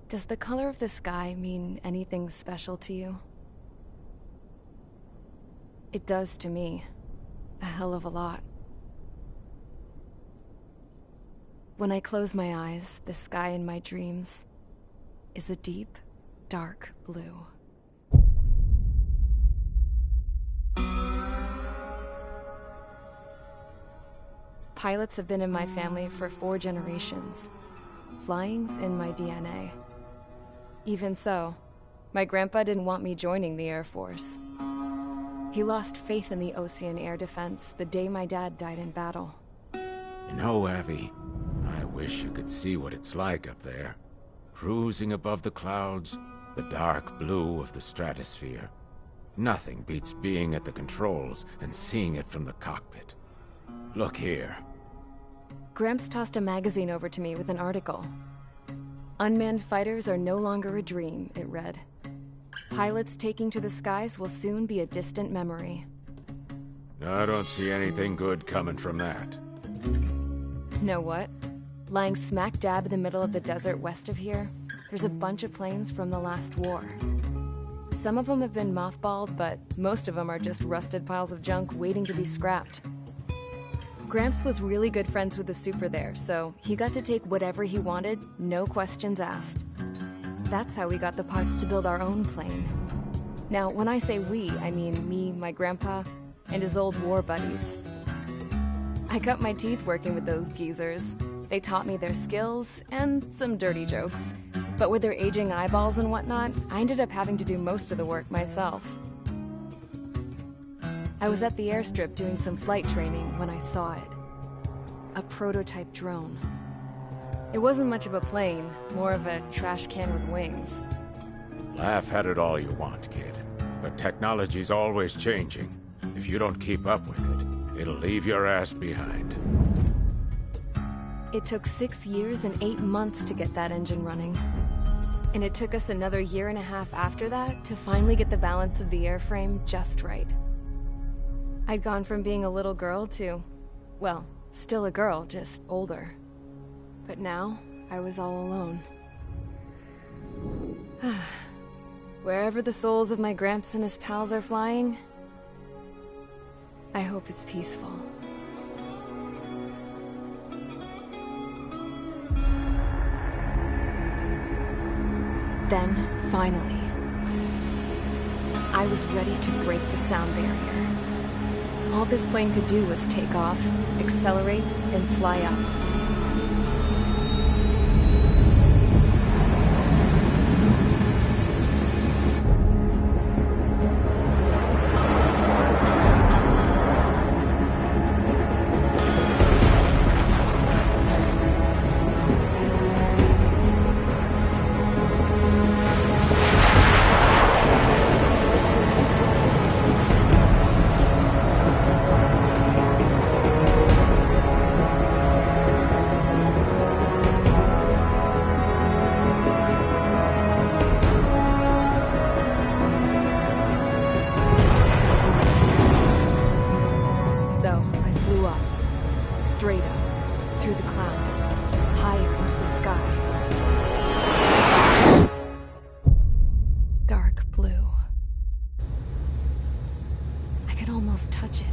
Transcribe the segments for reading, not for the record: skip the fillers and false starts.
Does the color of the sky mean anything special to you? It does to me. A hell of a lot. When I close my eyes, the sky in my dreams is a deep, dark blue. Pilots have been in my family for 4 generations. Flying's in my DNA. Even so, my grandpa didn't want me joining the Air Force. He lost faith in the Ocean Air Defense the day my dad died in battle. You know, Abby, I wish you could see what it's like up there. Cruising above the clouds, the dark blue of the stratosphere. Nothing beats being at the controls and seeing it from the cockpit. Look here. Gramps tossed a magazine over to me with an article. Unmanned fighters are no longer a dream, it read. Pilots taking to the skies will soon be a distant memory. I don't see anything good coming from that. Know what? Lying smack dab in the middle of the desert west of here, there's a bunch of planes from the last war. Some of them have been mothballed, but most of them are just rusted piles of junk waiting to be scrapped. Gramps was really good friends with the super there, so he got to take whatever he wanted, no questions asked. That's how we got the parts to build our own plane. Now, when I say we, I mean me, my grandpa, and his old war buddies. I cut my teeth working with those geezers. They taught me their skills, and some dirty jokes. But with their aging eyeballs and whatnot, I ended up having to do most of the work myself. I was at the airstrip doing some flight training when I saw it. A prototype drone. It wasn't much of a plane, more of a trash can with wings. Laugh at it all you want, kid. But technology's always changing. If you don't keep up with it, it'll leave your ass behind. It took 6 years and 8 months to get that engine running. And it took us another 1.5 years after that to finally get the balance of the airframe just right. I'd gone from being a little girl to, well, still a girl, just older. But now, I was all alone. Wherever the souls of my Gramps and his pals are flying, I hope it's peaceful. Then, finally, I was ready to break the sound barrier. All this plane could do was take off, accelerate, and fly up. Straight up, through the clouds, higher into the sky. Dark blue. I could almost touch it.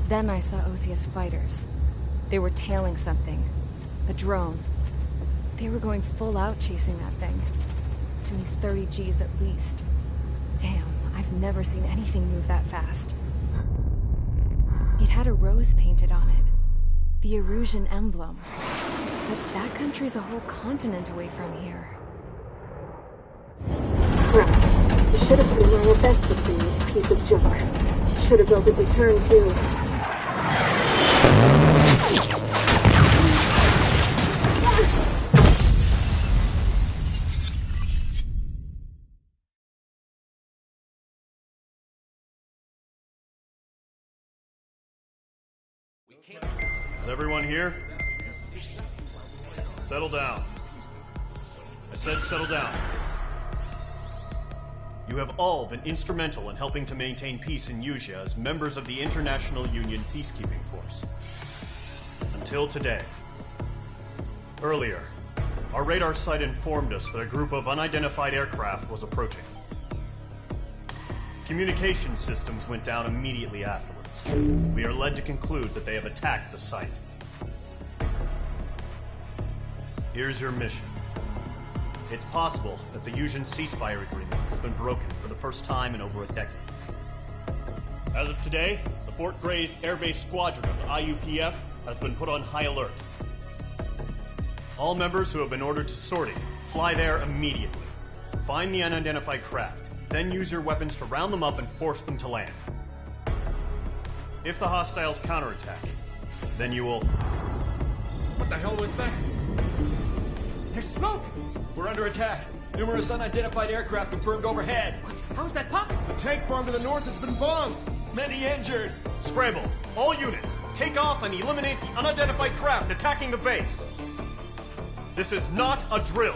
Then I saw Osius fighters. They were tailing something. A drone. They were going full out chasing that thing. Doing 30 Gs at least. Damn, I've never seen anything move that fast. It had a rose painted on it. The Erusian emblem. But that country's a whole continent away from here. Crap. You should have been wearing a vest with me, you piece of junk. Should have built a return too. Is everyone here? Settle down. I said settle down. You have all been instrumental in helping to maintain peace in Usea as members of the International Union Peacekeeping Force. Until today. Earlier, Our radar site informed us that a group of unidentified aircraft was approaching. Communication systems went down immediately afterwards. We are led to conclude that they have attacked the site. Here's your mission. It's possible that the Yuuzhan ceasefire agreement has been broken for the first time in over a decade. As of today, the Fort Gray's Air Base Squadron of the IUPF has been put on high alert. All members who have been ordered to sortie, fly there immediately. Find the unidentified craft, then use your weapons to round them up and force them to land. If the hostiles counterattack, then you will... What the hell was that? There's smoke! We're under attack. Numerous unidentified aircraft have burned overhead. What? How is that possible? The tank farm to the north has been bombed! Many injured! Scramble! All units, take off and eliminate the unidentified craft attacking the base! This is not a drill!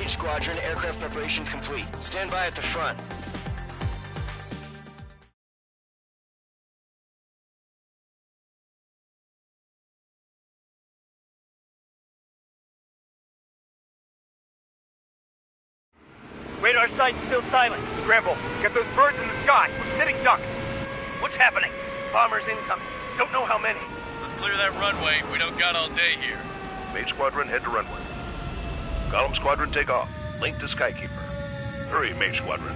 Squadron, aircraft preparations complete. Stand by at the front. Radar site's still silent. Scramble. Get those birds in the sky. We're sitting ducks. What's happening? Bombers incoming. Don't know how many. Let's clear that runway. We don't got all day here. Mage Squadron, head to runway. Column Squadron, take off. Link to Skykeeper. Hurry, Mage Squadron.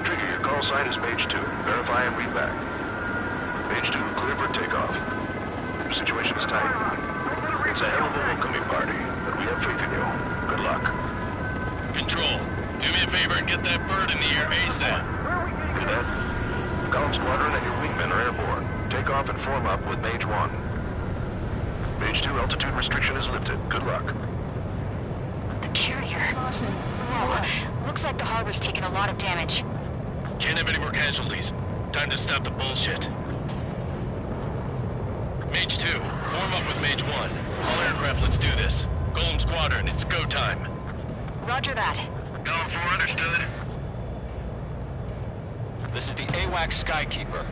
Trigger, your call sign is Mage 2. Verify and read back. Mage 2, clear for takeoff. Your situation is tight. It's a hell of a welcoming party, but we have faith in you. Good luck. Control, do me a favor and get that bird in the air ASAP. Do that. Column Squadron and your wingmen are airborne. Take off and form up with Mage 1. Mage 2, altitude restriction is lifted. Good luck. The carrier. Whoa. Looks like the harbor's taken a lot of damage. Can't have any more casualties. Time to stop the bullshit. Mage 2, form up with Mage 1. All aircraft, let's do this. Golem Squadron, it's go time. Roger that. Going for understood. This is the AWAC Skykeeper.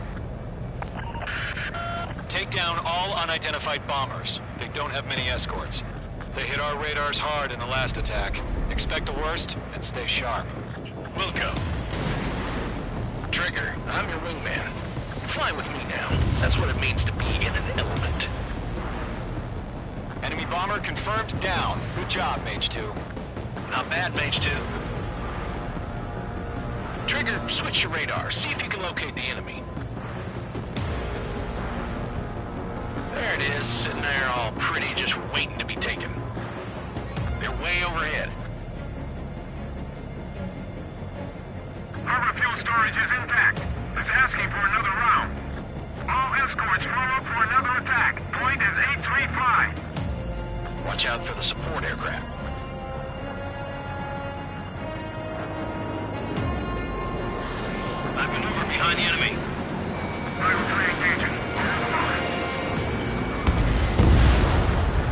Take down all unidentified bombers. They don't have many escorts. They hit our radars hard in the last attack. Expect the worst and stay sharp. Wilco. Trigger, I'm your wingman. Fly with me now. That's what it means to be in an element. Enemy bomber confirmed down. Good job, Mage 2. Not bad, Mage 2. Trigger, switch your radar. See if you can locate the enemy. There it is, sitting there all pretty, just waiting to be taken. They're way overhead. Harbor fuel storage is intact. It's asking for another round. All escorts form up for another attack. Point is 835. Watch out for the support aircraft. I maneuver behind the enemy. Rifle engaging.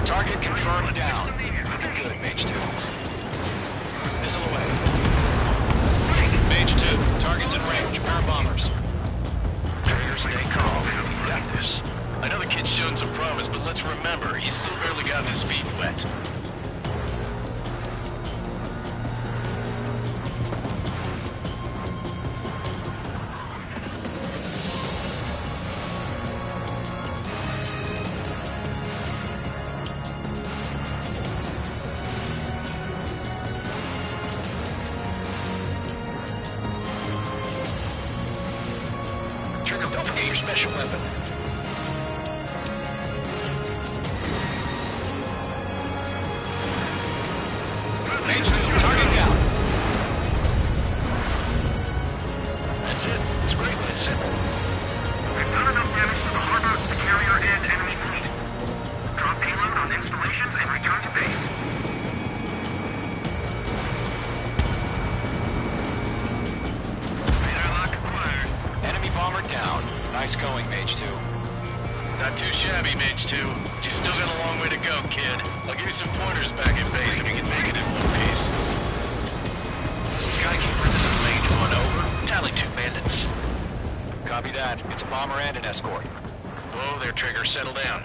Target confirmed down. Looking good, Mage 2. Missile away. Mage 2, target's in range. Pair of bombers. Trigger, stay calm. You got this. I know the kid's shown some promise, but let's remember, he's still barely gotten his feet wet. Trigger, don't forget your special weapon. Nice going, Mage 2. Not too shabby, Mage 2. But you still got a long way to go, kid. I'll give you some pointers back in base if you can make it in one piece. Skykeeper, this is Mage 1, over. Tally 2 bandits. Copy that. It's a bomber and an escort. Whoa there, Trigger. Settle down.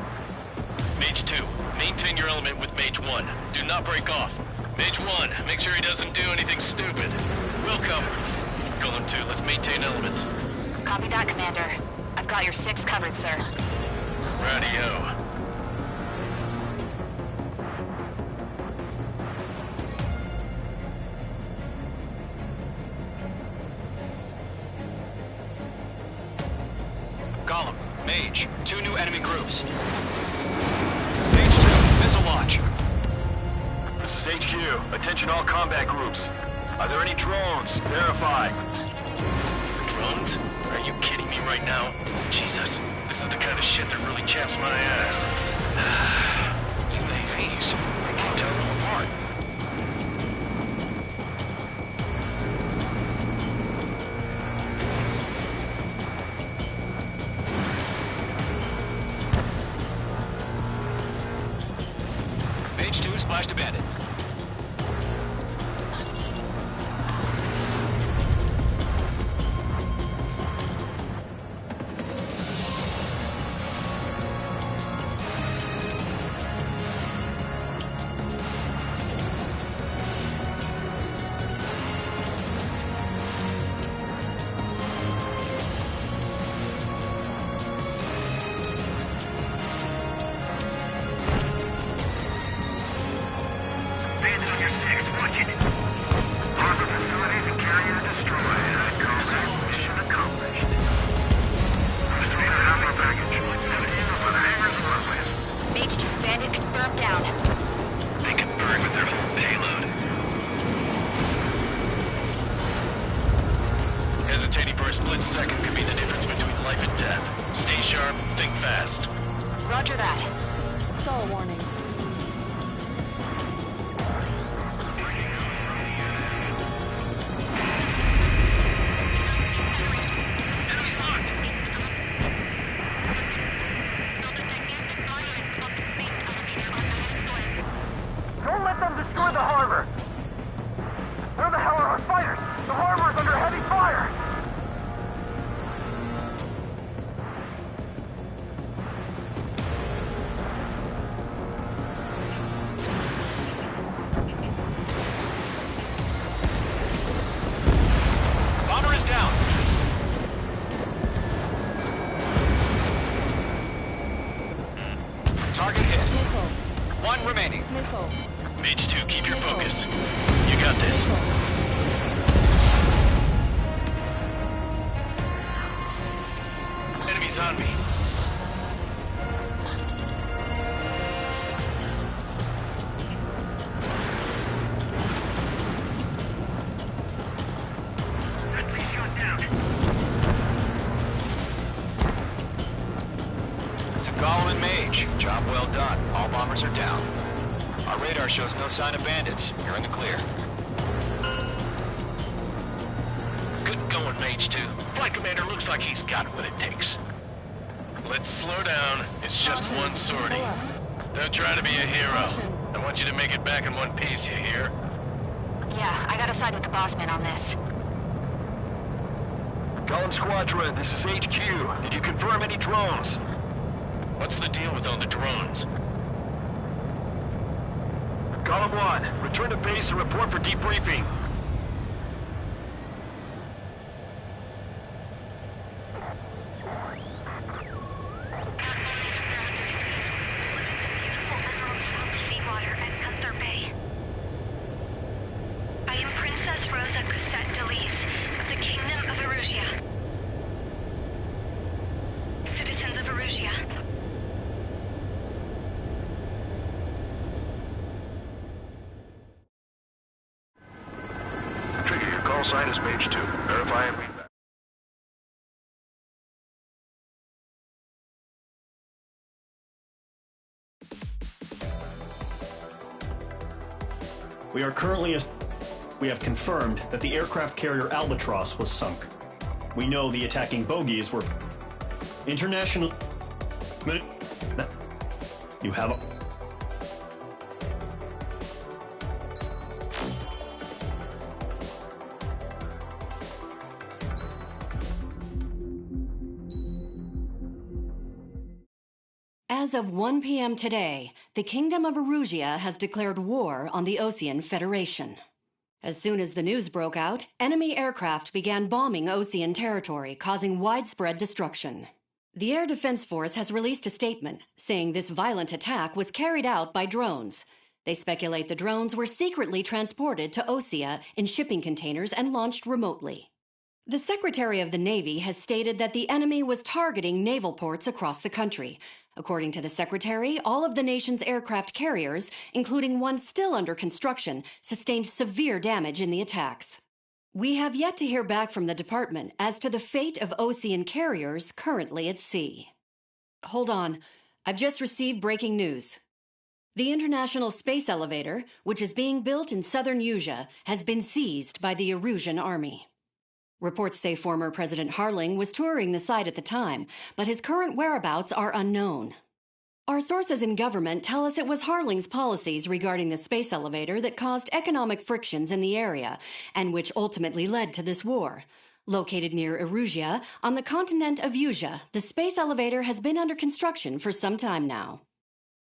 Mage 2, maintain your element with Mage 1. Do not break off. Mage 1, make sure he doesn't do anything stupid. We'll cover. Golem 2, let's maintain element. Copy that, Commander. I've got your 6 covered, sir. Radio. Column, Mage, 2 new enemy groups. Mage 2, missile launch. This is HQ. Attention all combat groups. Are there any drones? Verify. Drones? Are you kidding me right now? Jesus, this is the kind of shit that really chaps my ass. UAVs? I can't tell them apart. Mage 2 splashed a bandit. Roger that. Stall warning. Don't let them destroy the harbor! Where the hell are our fighters? The harbor is under heavy fire! Bomber is down. Target hit. One remaining. Mage 2, keep your focus. You got this. Enemies on me. To Golem and Mage, job well done. All bombers are down. Our radar shows no sign of bandits. You're in the clear. Good going, Mage 2. Flight Commander looks like he's got what it takes. Let's slow down. It's just one sortie. Don't try to be a hero. I want you to make it back in one piece, you hear? Yeah, I gotta side with the boss man on this. Golem Squadron, this is HQ. Did you confirm any drones? What's the deal with all the drones? Golem 1, return to base and report for debriefing. I am Princess Rosa Cosette Delise of the Kingdom of Erusia. Citizens of Erusia. Trigger, your call sign is Mage 2. Verify and read back. We have confirmed that the aircraft carrier Albatross was sunk. We know the attacking bogies were International... You have... As of 1 p.m. today, the Kingdom of Erusia has declared war on the Osean Federation. As soon as the news broke out, enemy aircraft began bombing Osean territory, causing widespread destruction. The Air Defense Force has released a statement saying this violent attack was carried out by drones. They speculate the drones were secretly transported to Osea in shipping containers and launched remotely. The Secretary of the Navy has stated that the enemy was targeting naval ports across the country. According to the Secretary, all of the nation's aircraft carriers, including one still under construction, sustained severe damage in the attacks. We have yet to hear back from the department as to the fate of Osean carriers currently at sea. Hold on. I've just received breaking news. The International Space Elevator, which is being built in southern Usea, has been seized by the Erusian Army. Reports say former President Harling was touring the site at the time, but his current whereabouts are unknown. Our sources in government tell us it was Harling's policies regarding the space elevator that caused economic frictions in the area, and which ultimately led to this war. Located near Erusia, on the continent of Usea, the space elevator has been under construction for some time now.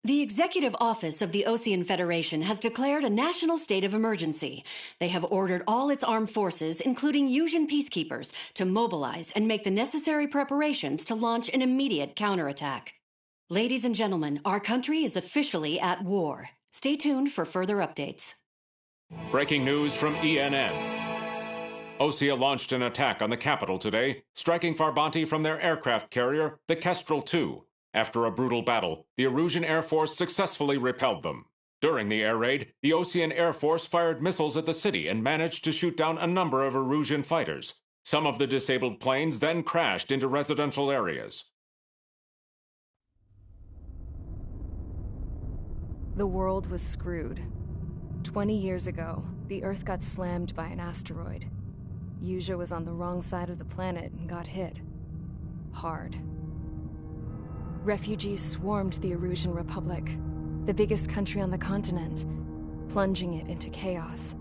The Executive Office of the Osean Federation has declared a national state of emergency. They have ordered all its armed forces, including Usian peacekeepers, to mobilize and make the necessary preparations to launch an immediate counterattack. Ladies and gentlemen, our country is officially at war. Stay tuned for further updates. Breaking news from ENN. Osea launched an attack on the capital today, striking Farbanti from their aircraft carrier, the Kestrel II. After a brutal battle, the Erusian Air Force successfully repelled them. During the air raid, the Osean Air Force fired missiles at the city and managed to shoot down a number of Erusian fighters. Some of the disabled planes then crashed into residential areas. The world was screwed. 20 years ago, the Earth got slammed by an asteroid. Usea was on the wrong side of the planet and got hit. Hard. Refugees swarmed the Erusian Republic, the biggest country on the continent, plunging it into chaos.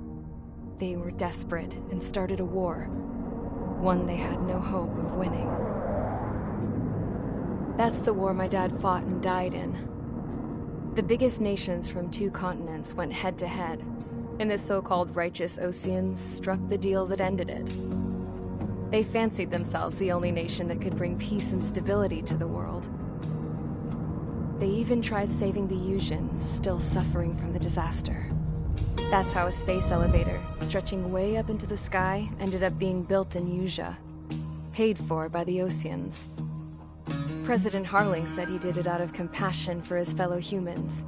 They were desperate and started a war, one they had no hope of winning. That's the war my dad fought and died in. The biggest nations from 2 continents went head-to-head, and the so-called righteous Oseans struck the deal that ended it. They fancied themselves the only nation that could bring peace and stability to the world. They even tried saving the Usians, still suffering from the disaster. That's how a space elevator, stretching way up into the sky, ended up being built in Usea, paid for by the Oseans. President Harling said he did it out of compassion for his fellow humans.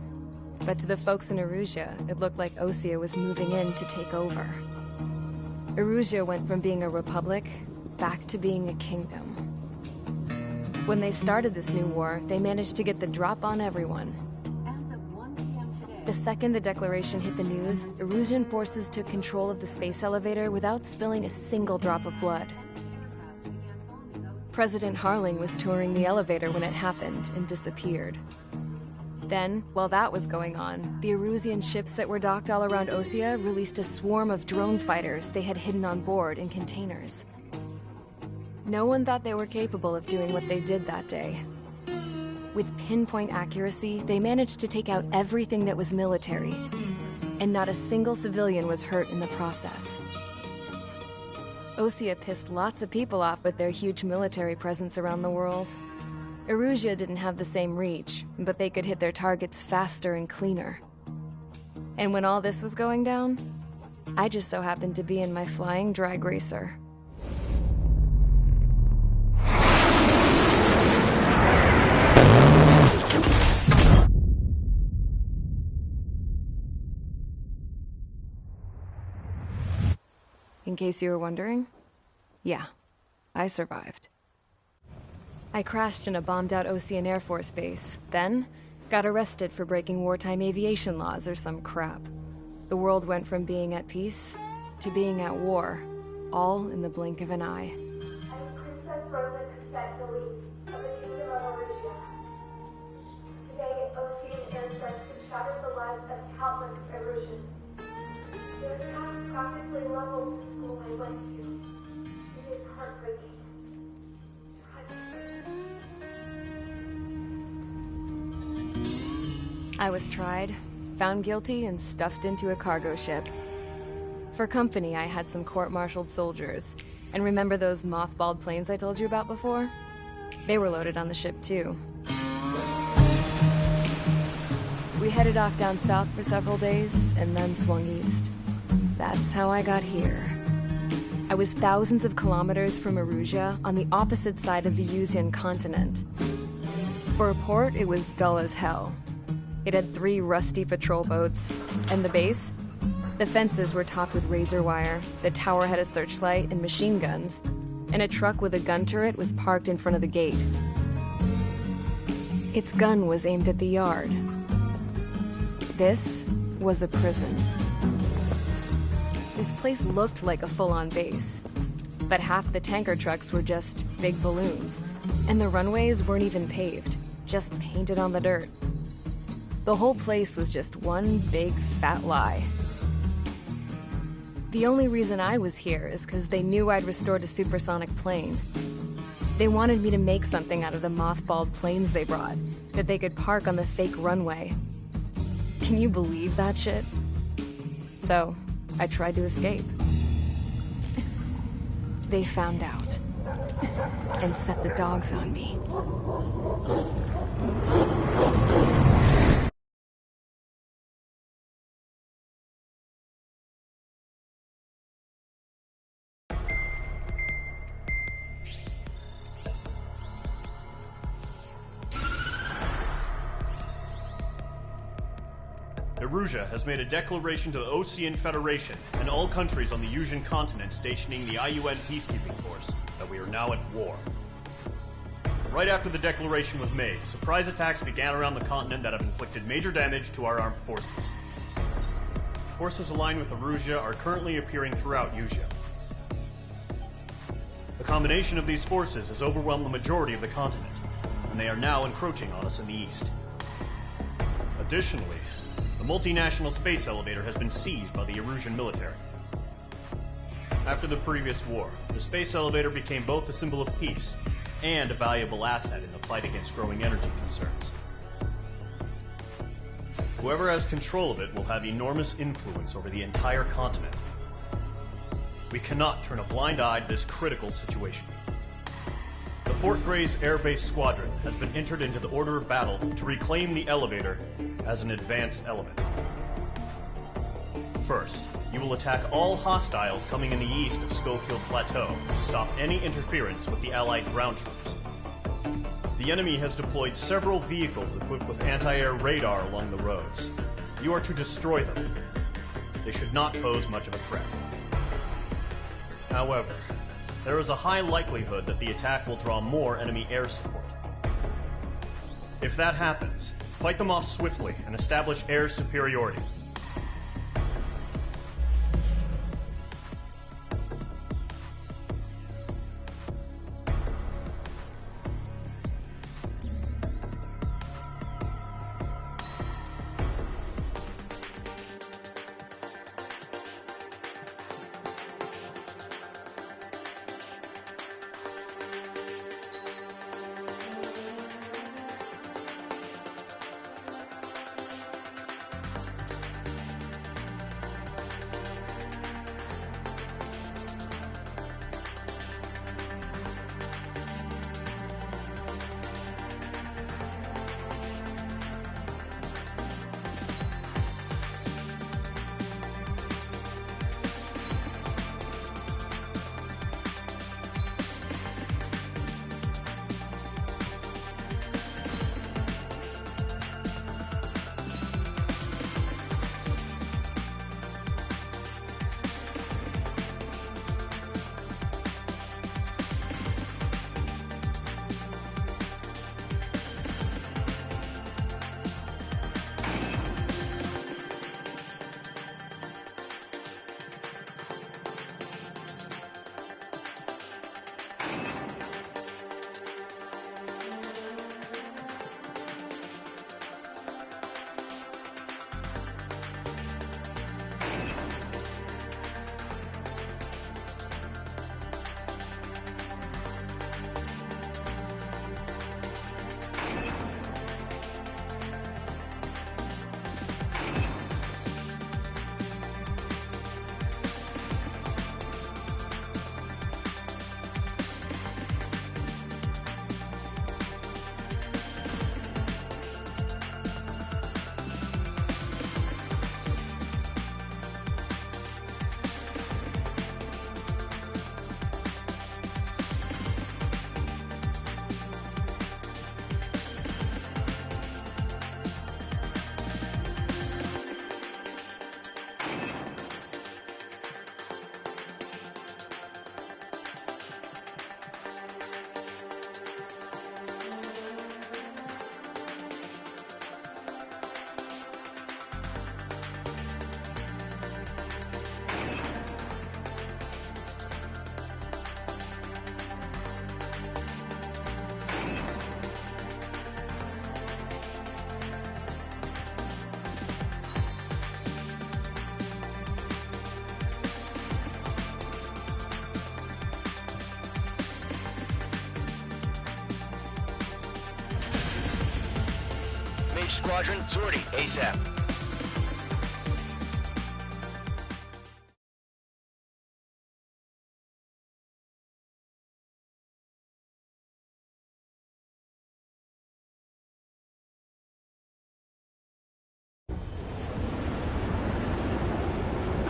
But to the folks in Erusia, it looked like Osea was moving in to take over. Erusia went from being a republic back to being a kingdom. When they started this new war, they managed to get the drop on everyone. The second the declaration hit the news, Erusian forces took control of the space elevator without spilling a single drop of blood. President Harling was touring the elevator when it happened and disappeared. Then, while that was going on, the Erusian ships that were docked all around Osea released a swarm of drone fighters they had hidden on board in containers. No one thought they were capable of doing what they did that day. With pinpoint accuracy, they managed to take out everything that was military, and not a single civilian was hurt in the process. Osea pissed lots of people off with their huge military presence around the world. Erusia didn't have the same reach, but they could hit their targets faster and cleaner. And when all this was going down, I just so happened to be in my flying drag racer. In case you were wondering, yeah, I survived. I crashed in a bombed-out Osean Air Force base, then got arrested for breaking wartime aviation laws or some crap. The world went from being at peace to being at war, all in the blink of an eye. Princess Rosa Cassette Delise of the shattered the lives of countless Erusians. Their attacks practically leveled the school I went to. It is heartbreaking. I was tried, found guilty, and stuffed into a cargo ship. For company, I had some court-martialed soldiers. And remember those mothballed planes I told you about before? They were loaded on the ship, too. We headed off down south for several days, and then swung east. That's how I got here. I was thousands of kilometers from Erusia, on the opposite side of the Yuzian continent. For a port, it was dull as hell. It had 3 rusty patrol boats, and the base? The fences were topped with razor wire, the tower had a searchlight and machine guns, and a truck with a gun turret was parked in front of the gate. Its gun was aimed at the yard. This was a prison. This place looked like a full-on base, but half the tanker trucks were just big balloons, and the runways weren't even paved, just painted on the dirt. The whole place was just one big fat lie. The only reason I was here is because they knew I'd restored a supersonic plane. They wanted me to make something out of the mothballed planes they brought, that they could park on the fake runway. Can you believe that shit? So, I tried to escape. They found out, and set the dogs on me. Erusia has made a declaration to the Ocean Federation and all countries on the Yuzian continent stationing the IUN peacekeeping force that we are now at war. Right after the declaration was made, surprise attacks began around the continent that have inflicted major damage to our armed forces. Forces aligned with Erusia are currently appearing throughout Yusia. The combination of these forces has overwhelmed the majority of the continent, and they are now encroaching on us in the east. Additionally, the multinational space elevator has been seized by the Erusian military. After the previous war, the space elevator became both a symbol of peace and a valuable asset in the fight against growing energy concerns. Whoever has control of it will have enormous influence over the entire continent. We cannot turn a blind eye to this critical situation. The Fort Gray's Air Base Squadron has been entered into the order of battle to reclaim the elevator as an advanced element. First, you will attack all hostiles coming in the east of Schofield Plateau to stop any interference with the Allied ground troops. The enemy has deployed several vehicles equipped with anti-air radar along the roads. You are to destroy them. They should not pose much of a threat. However, there is a high likelihood that the attack will draw more enemy air support. If that happens, fight them off swiftly and establish air superiority. Squadron, sortie, ASAP.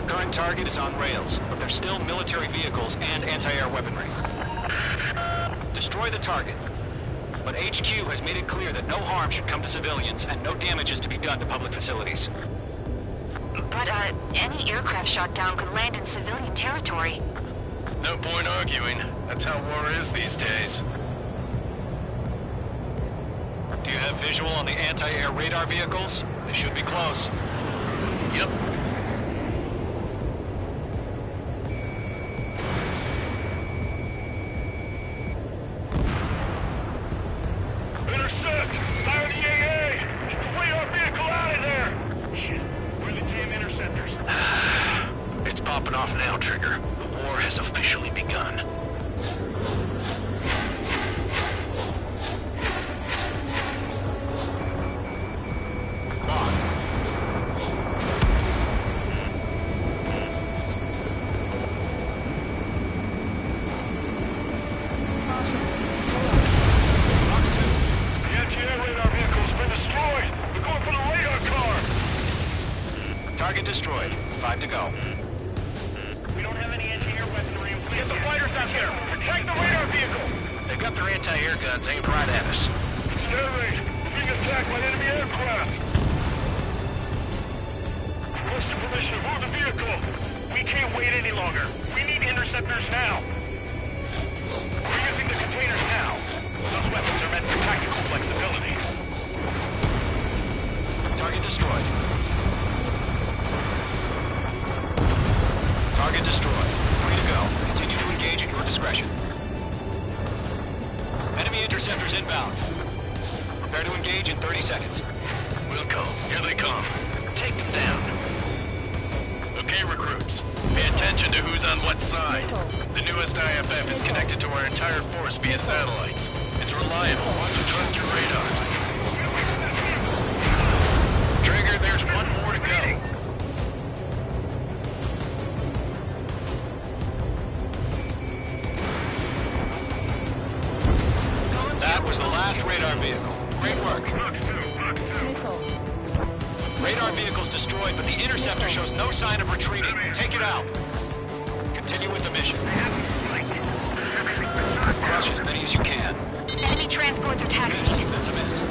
Current target is on rails, but there's still military vehicles and anti-air weaponry. Destroy the target. But HQ has made it clear that no harm should come to civilians and no damage is to be done to public facilities. But, any aircraft shot down could land in civilian territory. No point arguing. That's how war is these days. Do you have visual on the anti-air radar vehicles? They should be close. Yep. Intercept! Fire the AA! Get the radar vehicle out of there! Shit, where are the damn interceptors? It's popping off now, Trigger. The war has officially begun. Target destroyed. 5 to go. We don't have any anti-air weaponry in place. Get the fighters out there! Protect the radar vehicle! They've got their anti-air guns aimed right at us. It's an air raid. We're being attacked by enemy aircraft. Requesting permission to move the vehicle. We can't wait any longer. We need interceptors now. We're using the containers now. Those weapons are meant for tactical flexibility. Target destroyed. Target destroyed. 3 to go. Continue to engage at your discretion. Enemy interceptors inbound. Prepare to engage in 30 seconds. We'll go. Here they come. Take them down. Okay, recruits. Pay attention to who's on what side. The newest IFF is connected to our entire force via satellites. It's reliable, so trust your radars. Trigger, there's one more to go. That was the last radar vehicle. Great work. Radar vehicle's destroyed, but the interceptor shows no sign of retreating. Take it out. Continue with the mission. Crush as many as you can. Enemy transports are taxiing. That's a miss.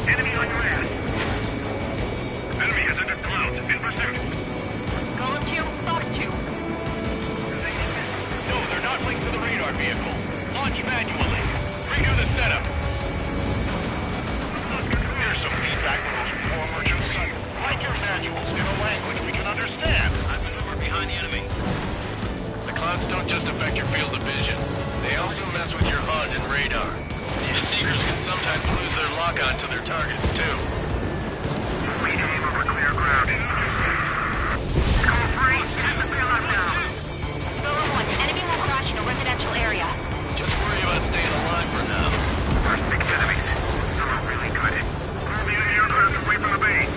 Enemy on your ass. Enemy has entered clouds. In pursuit. Golem 2, Fox 2. No, they're not linked to the radar vehicle. Launch manually. Redo the setup. Here's some feedback from those poor merchants. Write your manuals in a language we can understand. I maneuver behind the enemy. The clouds don't just affect your field of vision. They also mess with your HUD and radar. The Seekers can sometimes lose their lock-on to their targets, too. We aim over clear ground. Call free. Send the payload now. Golem 1, enemy will crash in a residential area. Just worry about staying alive for now. First six enemies. Some are really good. Pull the enemy aircraft away from the base.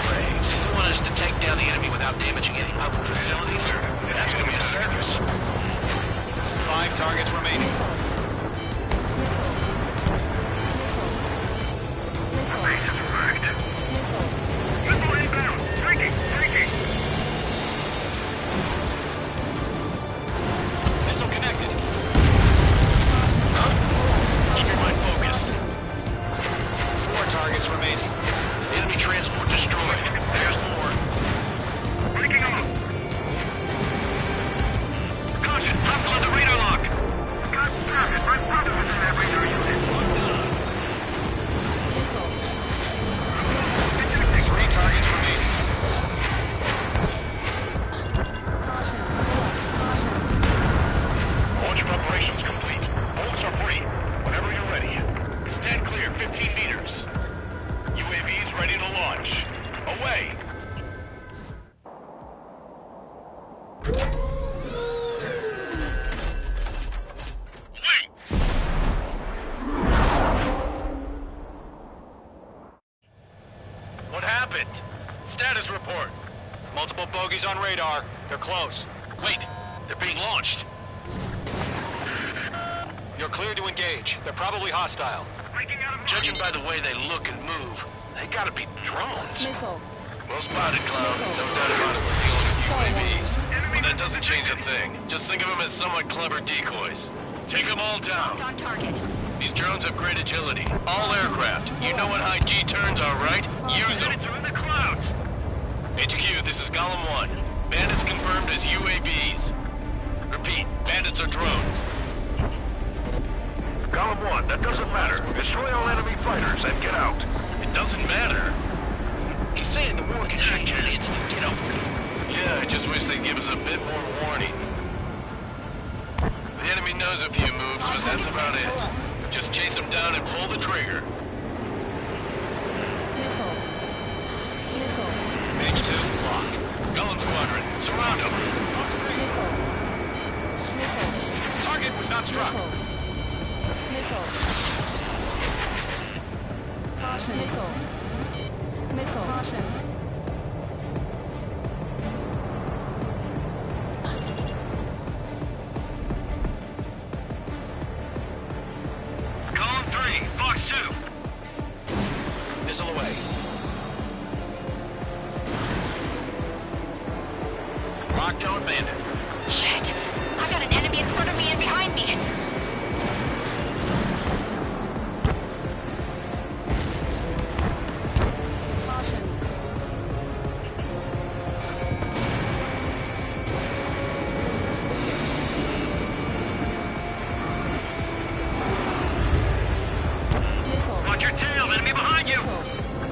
Brains, you want us to take down the enemy without damaging any public facilities? That's gonna be a circus. 5 targets remaining. The base is wrecked. Missile inbound. Taking. Missile connected. Huh? Keep your mind focused. 4 targets remaining. Enemy transport destroyed. There's more. Breaking off. Caution. Hostile on the radar lock. Got UAVs on radar. They're close. Wait, they're being launched. You're clear to engage. They're probably hostile. Judging by the way they look and move, they gotta be drones. Missile. Well spotted, Cloud. No doubt about it, we're dealing with UAVs. But that doesn't change a thing. Just think of them as somewhat clever decoys. Take them all down. On target. These drones have great agility. All aircraft. You know what high G turns are, right? Use them. They're in the clouds. HQ, this is Golem 1. Bandits confirmed as UAVs. Repeat, bandits are drones. Golem 1, that doesn't matter. Destroy all enemy fighters and get out. It doesn't matter. He's saying the war can change in an instant, you know. Yeah, I just wish they'd give us a bit more warning. The enemy knows a few moves, but that's about it. Just chase them down and pull the trigger. Page 2, locked. Golem Squadron, surround them. Fox 3. Target was not struck. Column 3, Fox 2. Missile away. Locked on bandit. Shit! I got an enemy in front of me and behind me! Watch your tail, enemy behind you.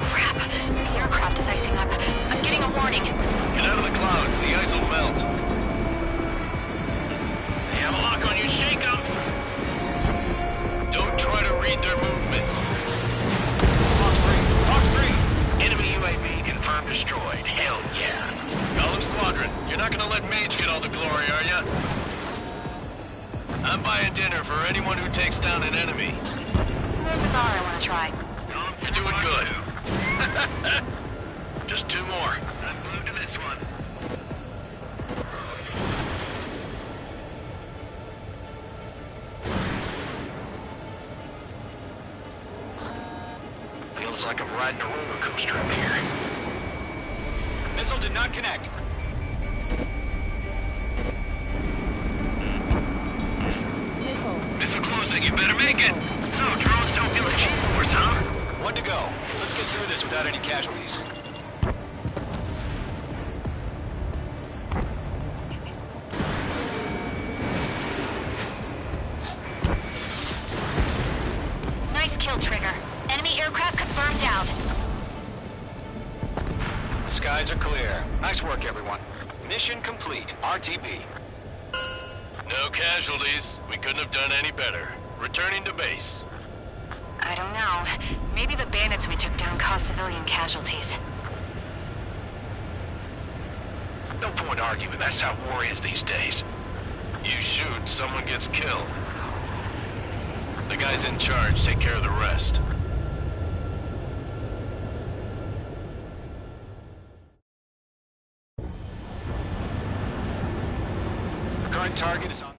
Crap! The aircraft is icing up. I'm getting a warning. Get out of the clouds, the ice will melt. They have a lock on you, shake them. Don't try to read their movements. Fox 3. Fox 3. Enemy UAV confirmed destroyed. Hell yeah. Golem Squadron, you're not gonna let Mage get all the glory, are ya? I'm buying dinner for anyone who takes down an enemy. There's a bar I want to try. You're doing good. Just two more. I'm glued to this one. Feels like I'm riding a roller coaster up here. Missile did not connect. Missile closing, you better make it. So, drones don't feel the G-force, huh? One to go. Let's get through this without any casualties. Nice kill, Trigger. Enemy aircraft confirmed down. The skies are clear. Nice work, everyone. Mission complete. RTB. No casualties. We couldn't have done any better. Returning to base. I don't know. Maybe the bandits we took down caused civilian casualties. No point arguing. That's how war is these days. You shoot, someone gets killed. The guys in charge take care of the rest. The current target is on.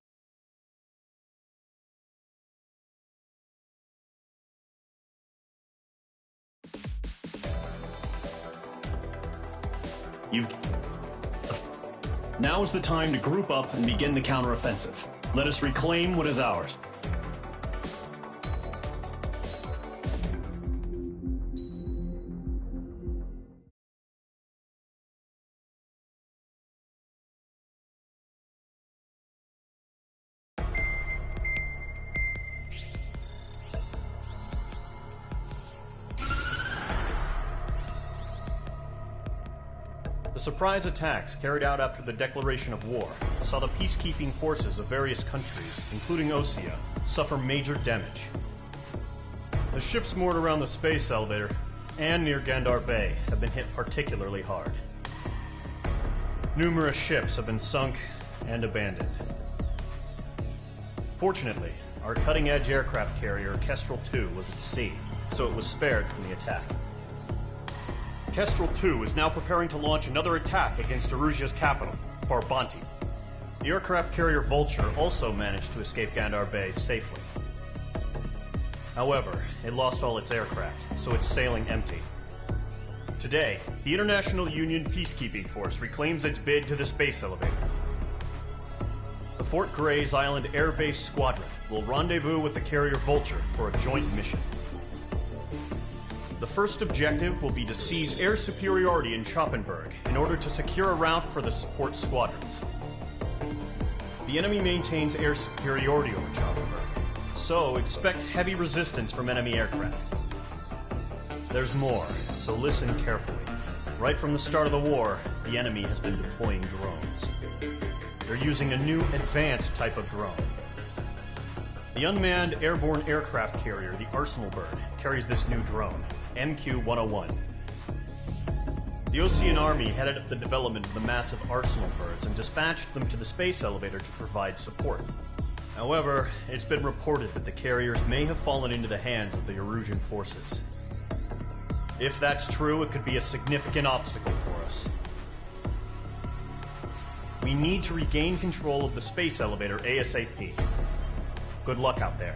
Now is the time to group up and begin the counteroffensive. Let us reclaim what is ours. The surprise attacks carried out after the declaration of war saw the peacekeeping forces of various countries, including Osea, suffer major damage. The ships moored around the space elevator and near Gandar Bay have been hit particularly hard. Numerous ships have been sunk and abandoned. Fortunately, our cutting-edge aircraft carrier Kestrel II was at sea, so it was spared from the attack. Kestrel 2 is now preparing to launch another attack against Erusia's capital, Farbanti. The aircraft carrier Vulture also managed to escape Gandar Bay safely. However, it lost all its aircraft, so it's sailing empty. Today, the International Union Peacekeeping Force reclaims its bid to the space elevator. The Fort Gray's Island Air Base Squadron will rendezvous with the carrier Vulture for a joint mission. The first objective will be to seize air superiority in Schoppenberg in order to secure a route for the support squadrons. The enemy maintains air superiority over Schoppenberg, so expect heavy resistance from enemy aircraft. There's more, so listen carefully. Right from the start of the war, the enemy has been deploying drones. They're using a new advanced type of drone. The unmanned airborne aircraft carrier, the Arsenal Bird, carries this new drone, MQ-101. The Ocean Army headed up the development of the massive Arsenal Birds and dispatched them to the space elevator to provide support. However, it's been reported that the carriers may have fallen into the hands of the Erusian forces. If that's true, it could be a significant obstacle for us. We need to regain control of the space elevator ASAP. Good luck out there.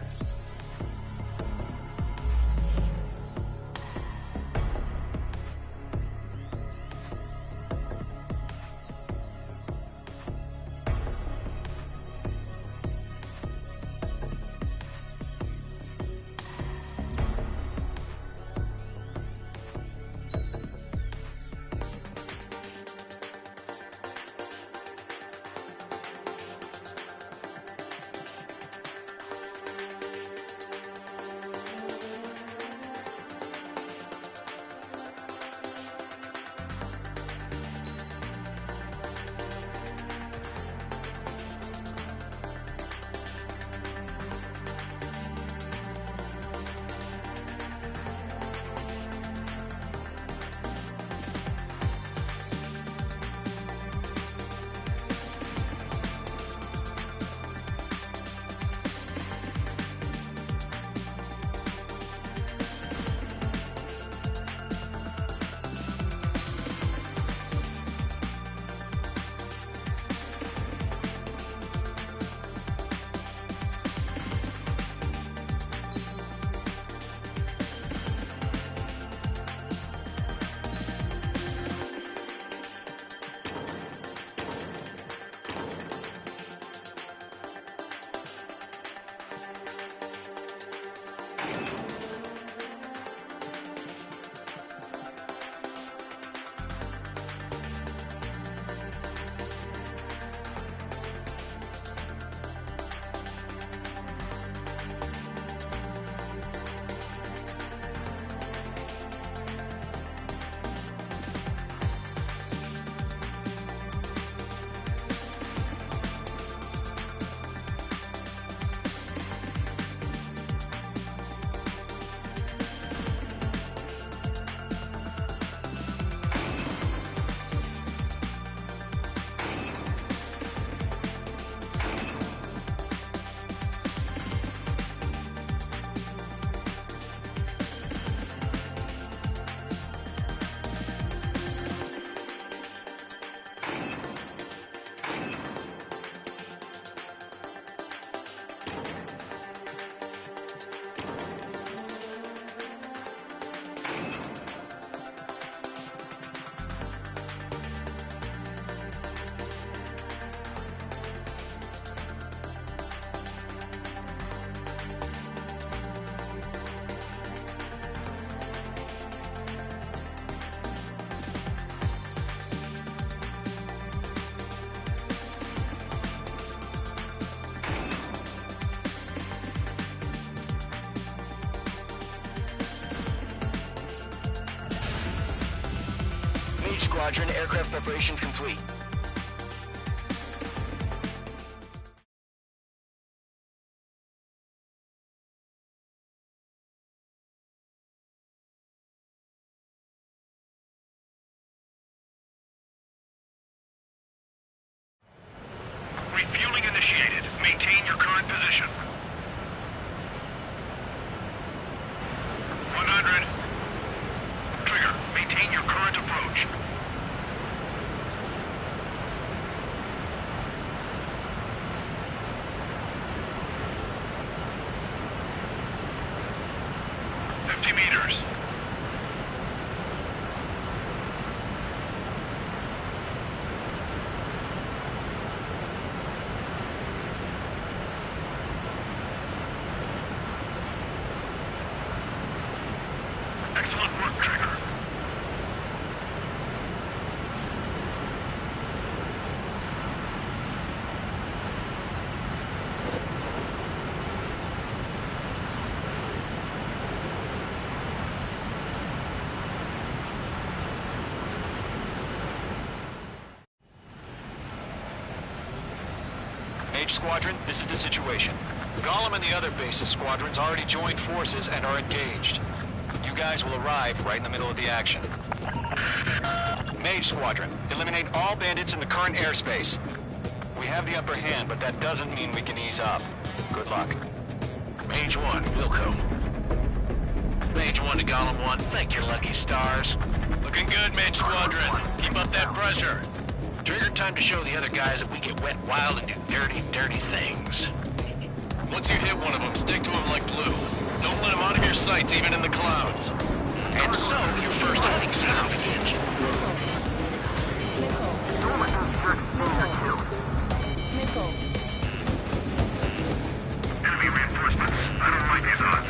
Squadron, aircraft preparations complete. Refueling initiated. Maintain your current position. 100. Trigger, maintain your current Mage Squadron, this is the situation. Gollum and the other base's squadrons already joined forces and are engaged. You guys will arrive right in the middle of the action. Mage Squadron, eliminate all bandits in the current airspace. We have the upper hand, but that doesn't mean we can ease up. Good luck. Mage 1, Wilco. Mage 1 to Gollum 1, thank your lucky stars. Looking good, Mage Squadron. Keep up that pressure. Trigger time to show the other guys that we get wet wild and do dirty, dirty things. Once you hit one of them, stick to him like glue. Don't let him out of your sights, even in the clouds. And so, your first innings out. Enemy reinforcements. I don't like these odds.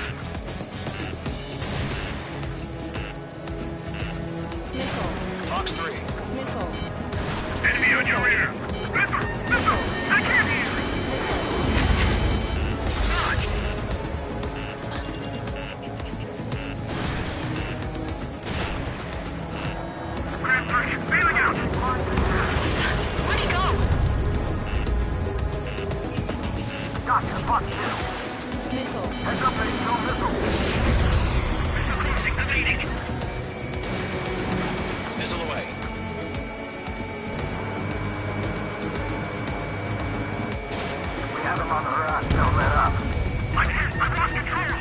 Fox 3. Enemy on your rear. Missile! Missile! I can't hear you! Grand 3, bailing out! Where'd he go? Gotcha, Fox 2. Heads up, H2 missile. Missile crossing the leading. Missile away. We have him on the run. Don't let up. I've lost control.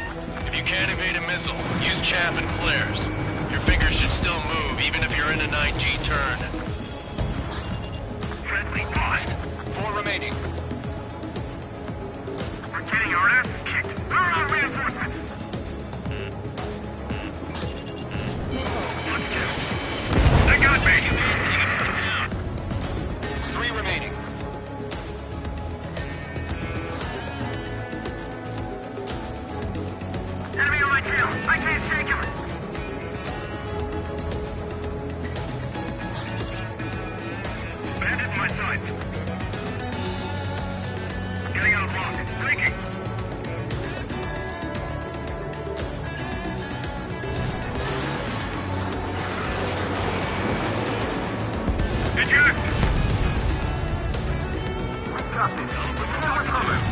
If you can't evade a missile, use chaff and flares. Your fingers should still move, even if you're in a 9G turn. Friendly lost. 4 remaining. We're getting our asses kicked. Where are our reinforcements? They got me. 3 remaining. Enemy on my tail. I can't shake him. Bandit in my sights. Getting out of lock. Breaking. Eject! We got this. We're covered.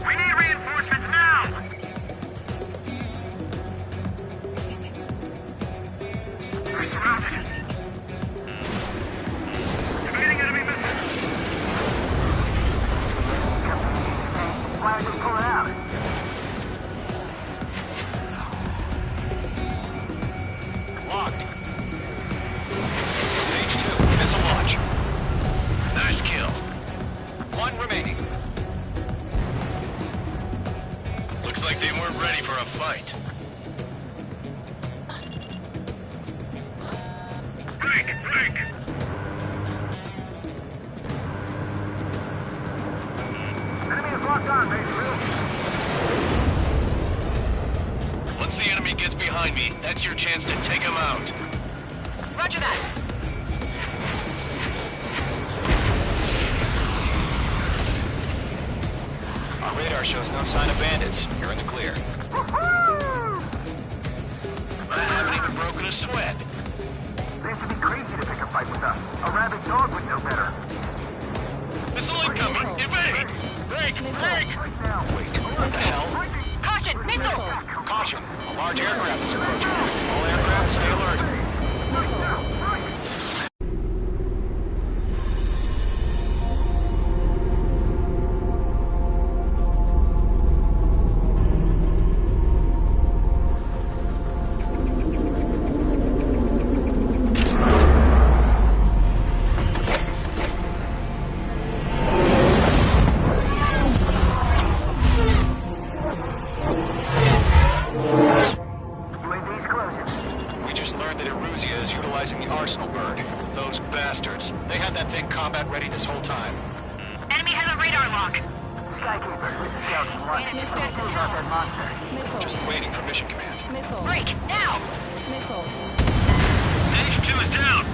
We need reinforcements now! We're surrounded. Evading enemy missiles. Flag is pulling out. Locked. Mage 2, missile launch. Nice kill. 1 remaining. Looks like they weren't ready for a fight. Break! Break! Enemy is locked on, Mage 2. Once the enemy gets behind me, that's your chance to take him out. Roger that. Our radar shows no sign of bandits. You're in the clear. I haven't even broken a sweat. Seems to be crazy to pick a fight with us. A rabid dog would know better. Missile incoming! Evade! Break! Break! Wait, what the hell? Caution! Missile! Caution! A large aircraft is approaching. All aircraft, stay alert. We just learned that Eruzia is utilizing the Arsenal bird. Those bastards. They had that thing combat ready this whole time. Enemy has a radar lock. Skykeeper, this is Scout 1. Who's on that monster? Just waiting for mission command. Break! Now! H2 is down.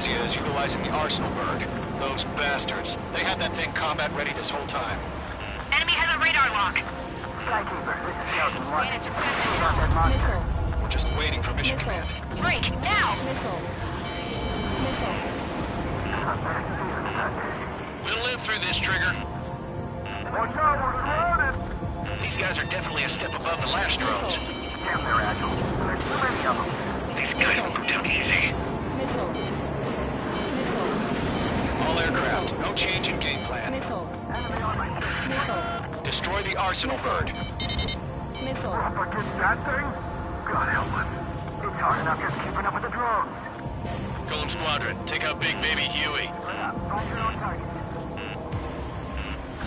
Eruzia is utilizing the Arsenal bird. Those bastards. They had that thing combat ready this whole time. Enemy has a radar lock. Skykeeper, this is Scout 1. Bandits are Who's got that monster? We're just waiting for mission command. Break, now! We'll live through this, Trigger. Watch out, we're surrounded! These guys are definitely a step above the last drones. Damn, they're agile. There's too many of them. These guys won't go down easy. All aircraft, no change in game plan. Destroy the Arsenal bird. Up against that thing? God help us. It's hard enough just keeping up with the drones. Golem Squadron, take out Big Baby Huey. Find your own target.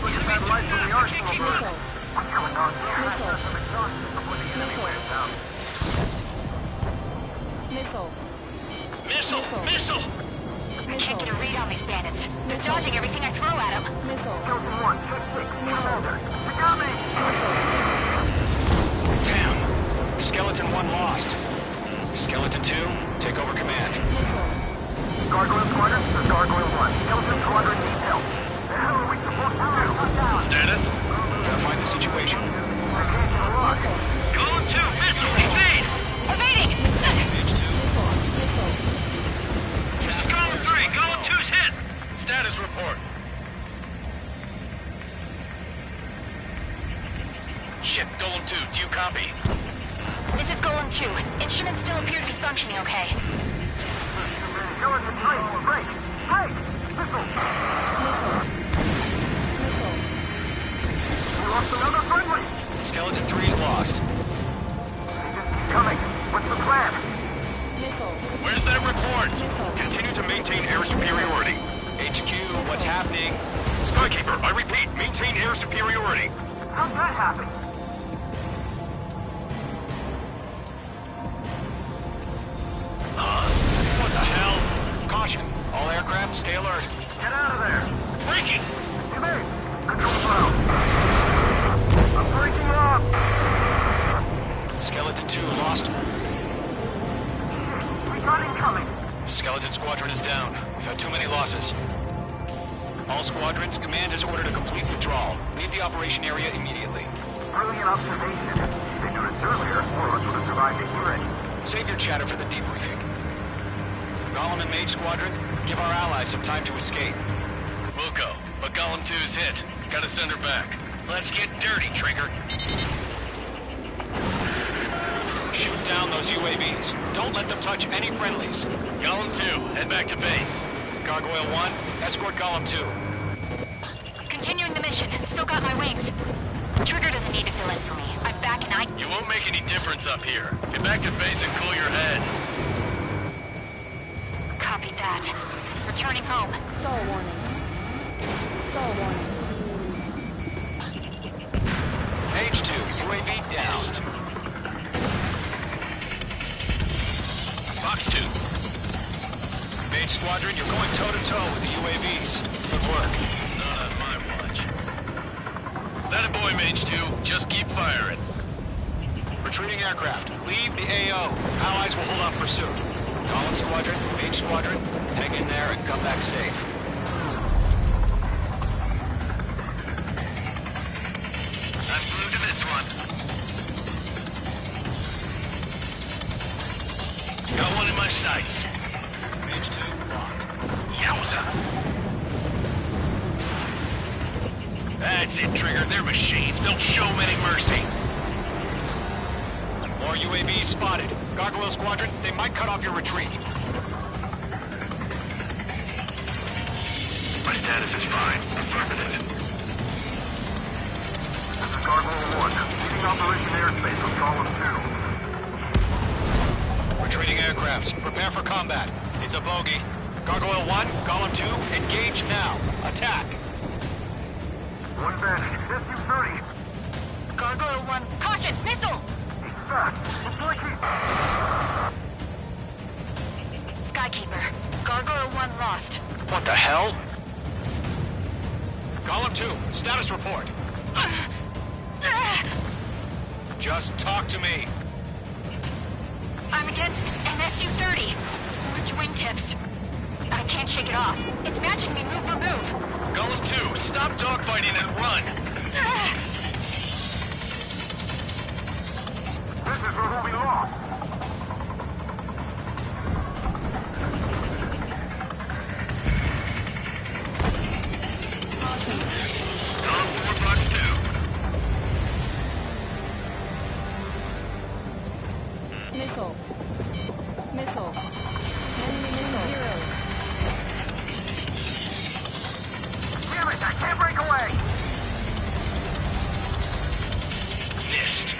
Look at that light from the Arsenal bird. What's going on here? Let's have some exhaustion before the enemy wears out. Missile! Missile! I can't get a read on these bandits. They're dodging everything I throw at them. Skeleton 1, check 6, Commander. You got me! Damn. Skeleton 1 lost. Skeleton 2, take over command. Gargoyle Squadron, this is Gargoyle 1. Skeleton Squadron needs help. The hell are we supposed to do? Status? Verifying the situation. I can't get a lock. Golem 2, missile, evade! Evading! Page 2 locked. Golem 3, Golem 2's hit! Status report. Shit, Golem 2, do you copy? This is Golem 2. Instruments still appear to be functioning okay. Skeleton 3, break! Break! Missile! We lost another friendly! Skeleton 3's lost. They just keep coming. What's the plan? Where's that report? Continue to maintain air superiority. HQ, what's happening? Skykeeper, I repeat, maintain air superiority. How'd that happen? What the hell? Caution. All aircraft, stay alert. Get out of there! Breaking! Come in! Control ground! I'm breaking up! Skeleton 2 lost. We got incoming! Skeleton Squadron is down. We've had too many losses. All squadrons, command has ordered a complete withdrawal. Leave the operation area immediately. Brilliant observation. If they knew this earlier, more of us would have survived to hear it. Save your chatter for the debriefing. Golem and Mage Squadron, give our allies some time to escape. We'll go, but Golem 2's hit. Gotta send her back. Let's get dirty, Trigger. Shoot down those UAVs. Don't let them touch any friendlies. Golem 2, head back to base. Gargoyle 1, escort Golem 2. Continuing the mission. Still got my wings. Trigger doesn't need to fill in for me. I'm back and I... You won't make any difference up here. Get back to base and cool your head. Copy that. Returning home. Stall warning. Stall warning. Mage 2, UAV down. Box 2. Mage Squadron, you're going toe-to-toe with the UAVs. Good work. Not on my watch. That a boy, Mage 2. Just keep firing. Retreating aircraft, leave the AO. Allies will hold off pursuit. Golem Squadron, Mage Squadron, hang in there and come back safe. I'm glued to this one. Got one in my sights. Mage 2, locked. Yowza. That's it, Trigger. They're machines. Don't show them any mercy. More UAVs spotted. Gargoyle Squadron, they might cut off your retreat. My status is fine. Affirmative. This is Gargoyle 1. Leading Operation Airspace on Column 2. Retreating aircrafts, prepare for combat. It's a bogey. Gargoyle 1, Golem 2, engage now. Attack. One bandit. SU-30. Gargoyle 1. Caution! Missile! He's fast. It's like he's... Skykeeper. Gargoyle 1 lost. What the hell? Golem 2, status report. Just talk to me. I'm against an SU-30. Which wingtips? I can't shake it off. It's matching me move for move. Golem 2, stop dogfighting and run! This is where we lost. Golem 4, box 2. Missile. Missile. Enemy missile. 0. Damn it, I can't break away! Missed.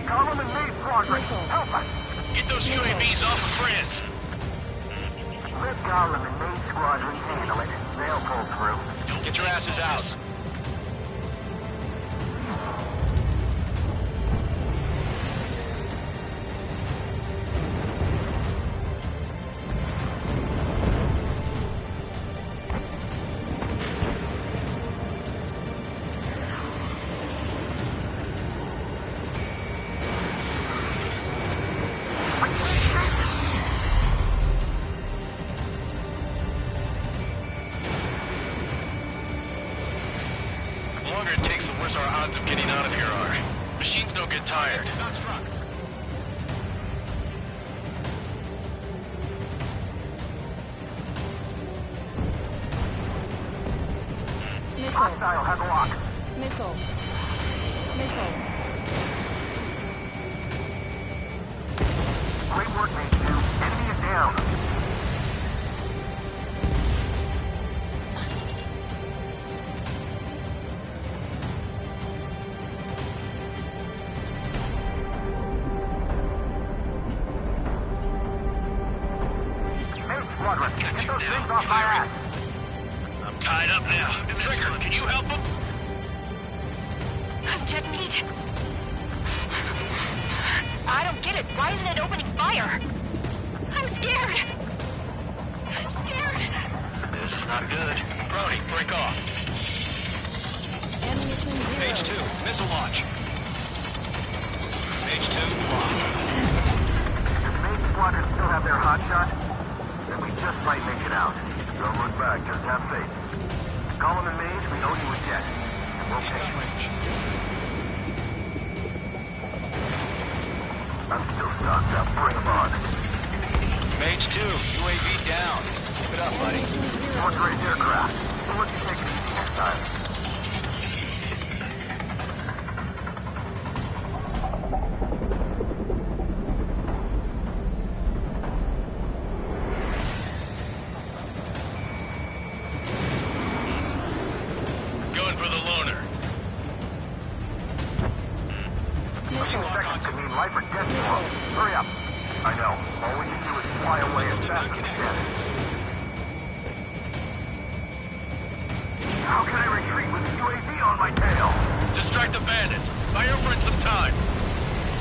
Column and main progress. Help us! Get those UAVs off of France. Let Gollum and main squadron handle it. They'll pull through. Get your asses out. The longer it takes, the worse our odds of getting out of here are. Machines don't get tired. It's not struck. Missile. Hostile has a lock. Missile. Missile. Great work, mate 2. Enemy is down. Main squadron, get those things off my ass. I'm tied up now. Trigger, can you help him? I'm dead meat. I don't get it. Why isn't it opening fire? I'm scared. I'm scared. This is not good. Brody, break off. Ammunition 0. Page 2, missile launch. Page 2, locked. Does main squadron still have their hot shot? Then we just might make it out. Don't look back, just have faith. Column and Mage, we owe you a debt. And we'll pay you. I'm still stocked up. Bring them on. Mage 2, UAV down. Keep it up, buddy. Fourth-grade aircraft. We'll let you take it easy next time. Going for the loner. A few seconds could mean life or death for them. Hurry up. I know. All we can do is fly away as fast as we can. How can I retreat with a UAV on my tail? Distract the bandit. Buy your friend some time.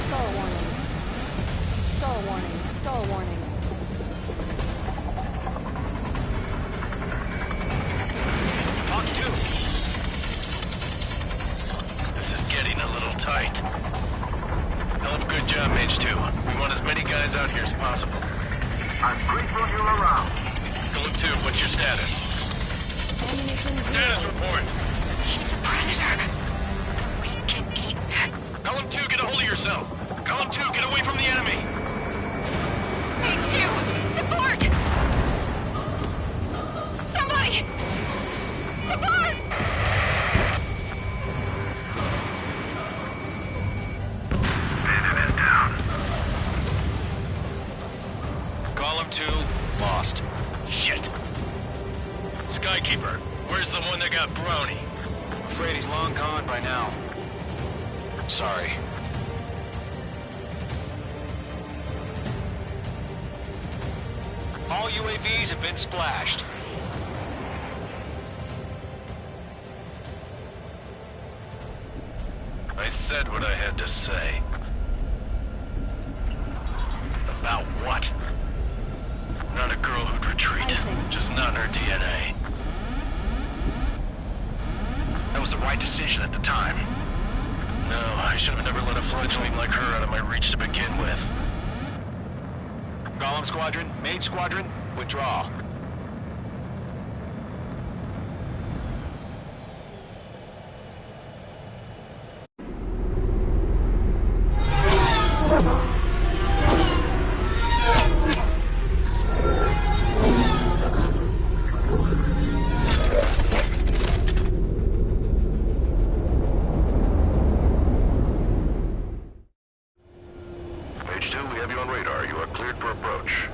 Stall warning. Stall warning. Stall warning. Fox 2. This is getting a little tight. Hell of a good job, Mage 2. We want as many guys out here as possible. I'm grateful you're around. Golem 2, what's your status? Ammunition 0. Status report. He's a predator. We can keep. Golem 2, get a hold of yourself. Golem 2, get away from the enemy. Page 2, support! Somebody! Support! Bandit is down. Golem 2, lost. Shit. Skykeeper, where's the one that got Brownie? Afraid he's long gone by now. Sorry. All UAVs have been splashed. I said what I had to say. About what? Not a girl who'd retreat. Just not in her DNA. That was the right decision at the time. No, I should have never let a fledgling like her out of my reach to begin with. Golem Squadron, Mage Squadron, withdraw. Mage 2, we have you on radar. You are cleared for approach.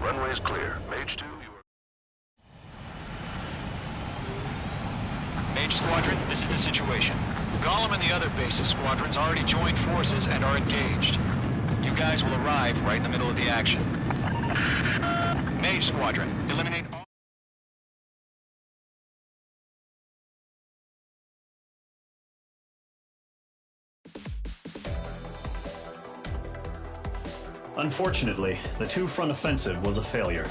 Runway is clear. Mage 2, you are... Mage Squadron, this is the situation. Golem and the other bases squadrons already joined forces and are engaged. You guys will arrive right in the middle of the action. Mage Squadron, eliminate all... Unfortunately, the two-front offensive was a failure.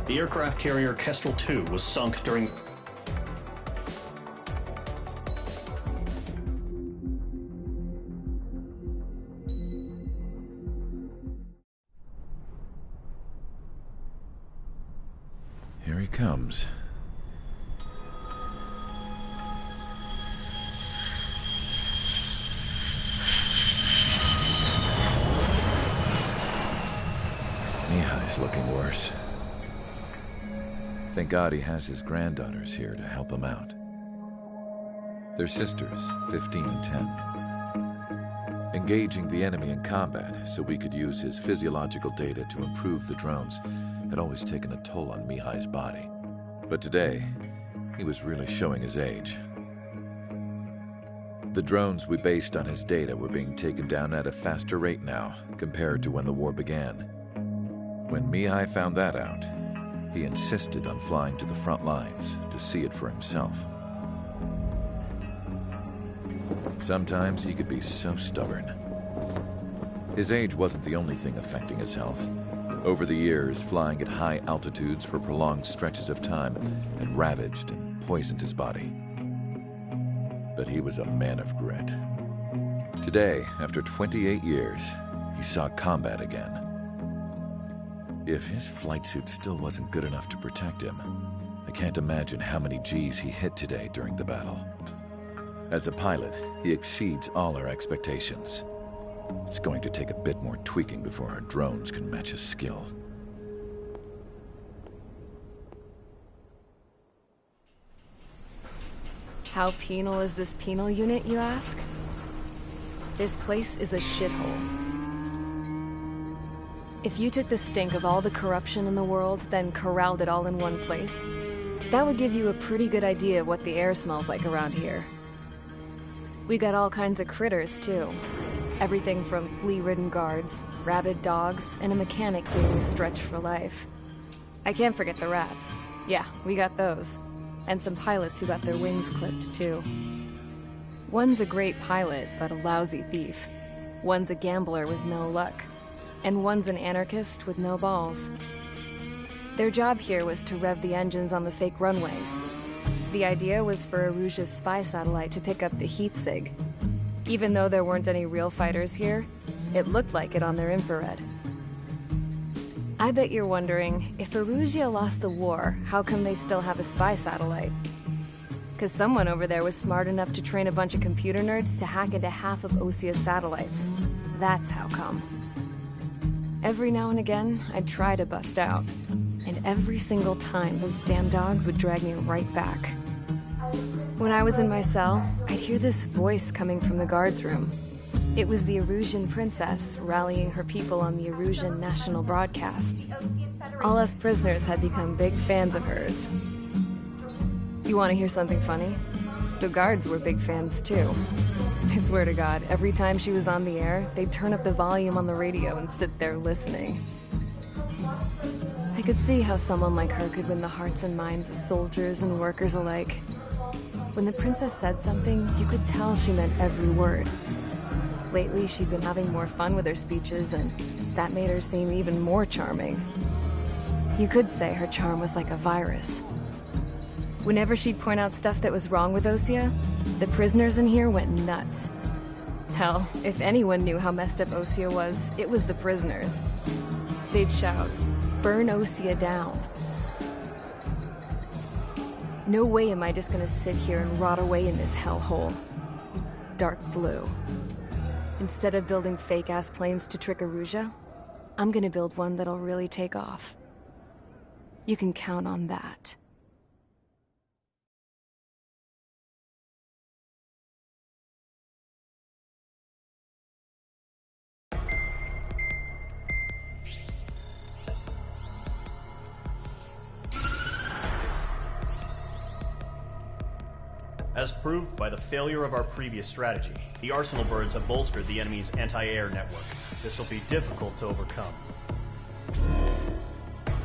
The aircraft carrier Kestrel II was sunk during... Here he comes. Mihai's looking worse. Thank God he has his granddaughters here to help him out. They're sisters, 15 and 10. Engaging the enemy in combat so we could use his physiological data to improve the drones had always taken a toll on Mihai's body. But today, he was really showing his age. The drones we based on his data were being taken down at a faster rate now compared to when the war began. When Mihai found that out, he insisted on flying to the front lines to see it for himself. Sometimes he could be so stubborn. His age wasn't the only thing affecting his health. Over the years, flying at high altitudes for prolonged stretches of time had ravaged and poisoned his body. But he was a man of grit. Today, after 28 years, he saw combat again. If his flight suit still wasn't good enough to protect him, I can't imagine how many G's he hit today during the battle. As a pilot, he exceeds all our expectations. It's going to take a bit more tweaking before our drones can match his skill. How penal is this penal unit, you ask? This place is a shithole. If you took the stink of all the corruption in the world, then corralled it all in one place, that would give you a pretty good idea of what the air smells like around here. We got all kinds of critters, too. Everything from flea-ridden guards, rabid dogs, and a mechanic doing the stretch for life. I can't forget the rats. Yeah, we got those. And some pilots who got their wings clipped, too. One's a great pilot, but a lousy thief. One's a gambler with no luck. And one's an anarchist with no balls. Their job here was to rev the engines on the fake runways. The idea was for Erusia's spy satellite to pick up the heat sig. Even though there weren't any real fighters here, it looked like it on their infrared. I bet you're wondering, if Erusia lost the war, how come they still have a spy satellite? Because someone over there was smart enough to train a bunch of computer nerds to hack into half of Osia's satellites. That's how come. Every now and again, I'd try to bust out. And every single time, those damn dogs would drag me right back. When I was in my cell, I'd hear this voice coming from the guards room. It was the Erusian princess rallying her people on the Erusian national broadcast. All us prisoners had become big fans of hers. You want to hear something funny? The guards were big fans too. I swear to God, every time she was on the air, they'd turn up the volume on the radio and sit there listening. I could see how someone like her could win the hearts and minds of soldiers and workers alike. When the princess said something, you could tell she meant every word. Lately, she'd been having more fun with her speeches, and that made her seem even more charming. You could say her charm was like a virus. Whenever she'd point out stuff that was wrong with Osea, the prisoners in here went nuts. Hell, if anyone knew how messed up Osea was, it was the prisoners. They'd shout, "Burn Osea down." No way am I just gonna sit here and rot away in this hellhole. Dark blue. Instead of building fake-ass planes to trick Erusea, I'm gonna build one that'll really take off. You can count on that. As proved by the failure of our previous strategy, the Arsenal birds have bolstered the enemy's anti-air network. This will be difficult to overcome.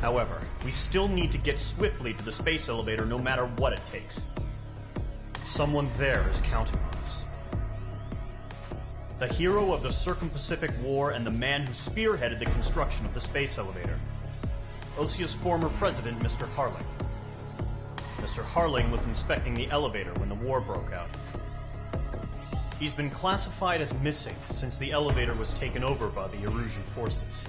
However, we still need to get swiftly to the space elevator no matter what it takes. Someone there is counting on us. The hero of the Circum-Pacific War and the man who spearheaded the construction of the space elevator. Osea's former president, Mr. Harling. Mr. Harling was inspecting the elevator when the war broke out. He's been classified as missing since the elevator was taken over by the Erusian forces.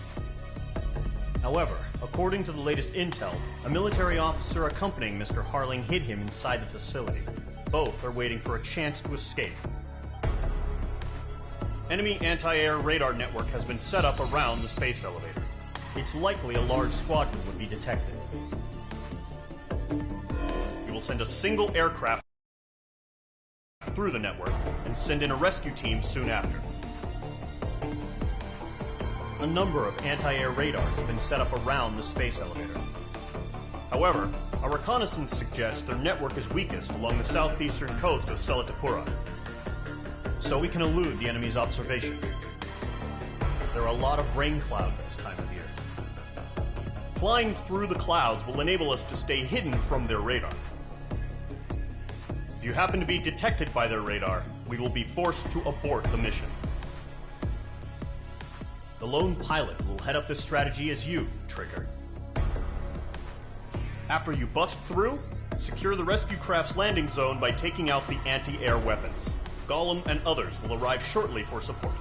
However, according to the latest intel, a military officer accompanying Mr. Harling hid him inside the facility. Both are waiting for a chance to escape. Enemy anti-air radar network has been set up around the space elevator. It's likely a large squadron would be detected. We will send a single aircraft through the network and send in a rescue team soon after. A number of anti-air radars have been set up around the space elevator. However, our reconnaissance suggests their network is weakest along the southeastern coast of Selatapura, so we can elude the enemy's observation. There are a lot of rain clouds this time of year. Flying through the clouds will enable us to stay hidden from their radar. If you happen to be detected by their radar, we will be forced to abort the mission. The lone pilot will head up this strategy as you, Trigger. After you bust through, secure the rescue craft's landing zone by taking out the anti-air weapons. Gollum and others will arrive shortly for support.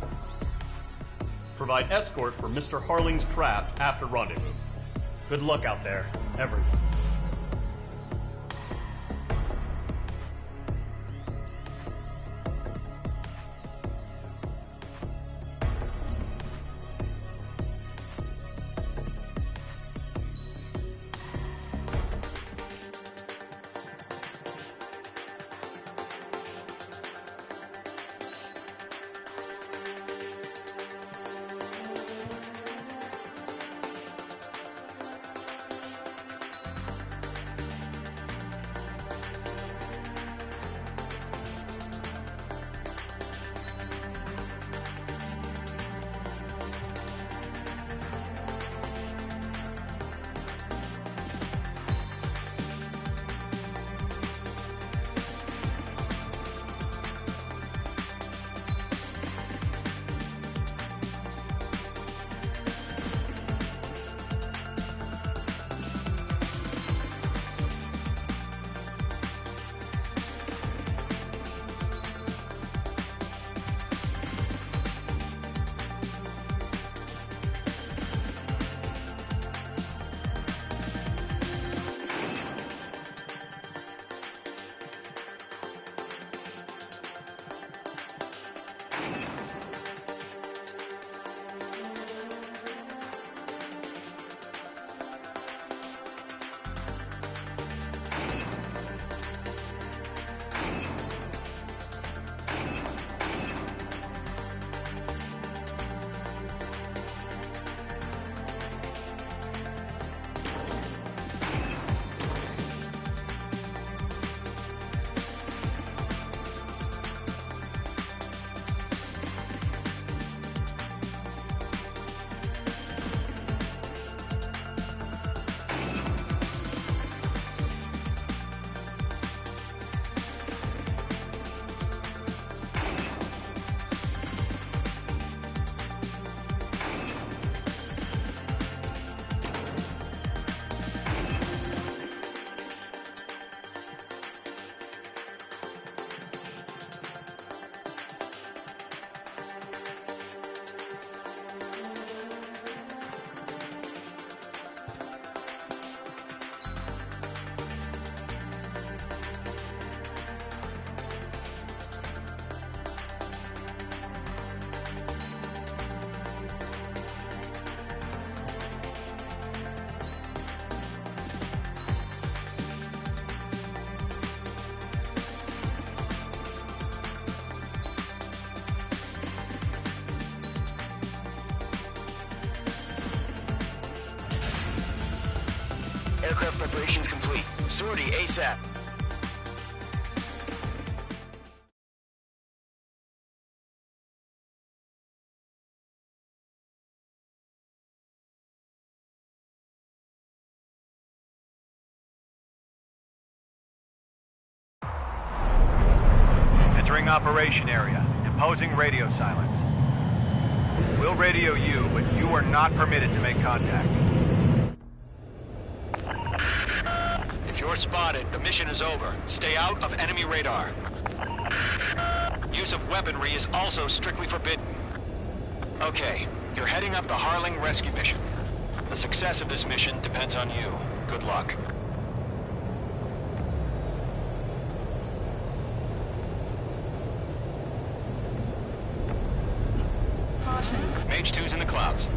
Provide escort for Mr. Harling's craft after rendezvous. Good luck out there, everyone. Aircraft preparations complete. Sortie ASAP. Entering operation area. Imposing radio silence. We'll radio you, but you are not permitted to make contact. If you're spotted, the mission is over. Stay out of enemy radar. Use of weaponry is also strictly forbidden. Okay, you're heading up the Harling rescue mission. The success of this mission depends on you. Good luck. Mage 2's in the clouds.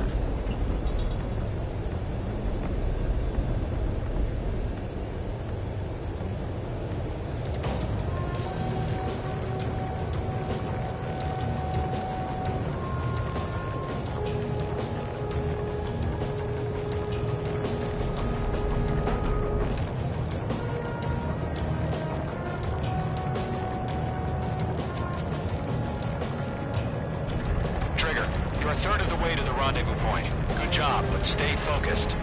You're a third of the way to the rendezvous point. Good job, but stay focused.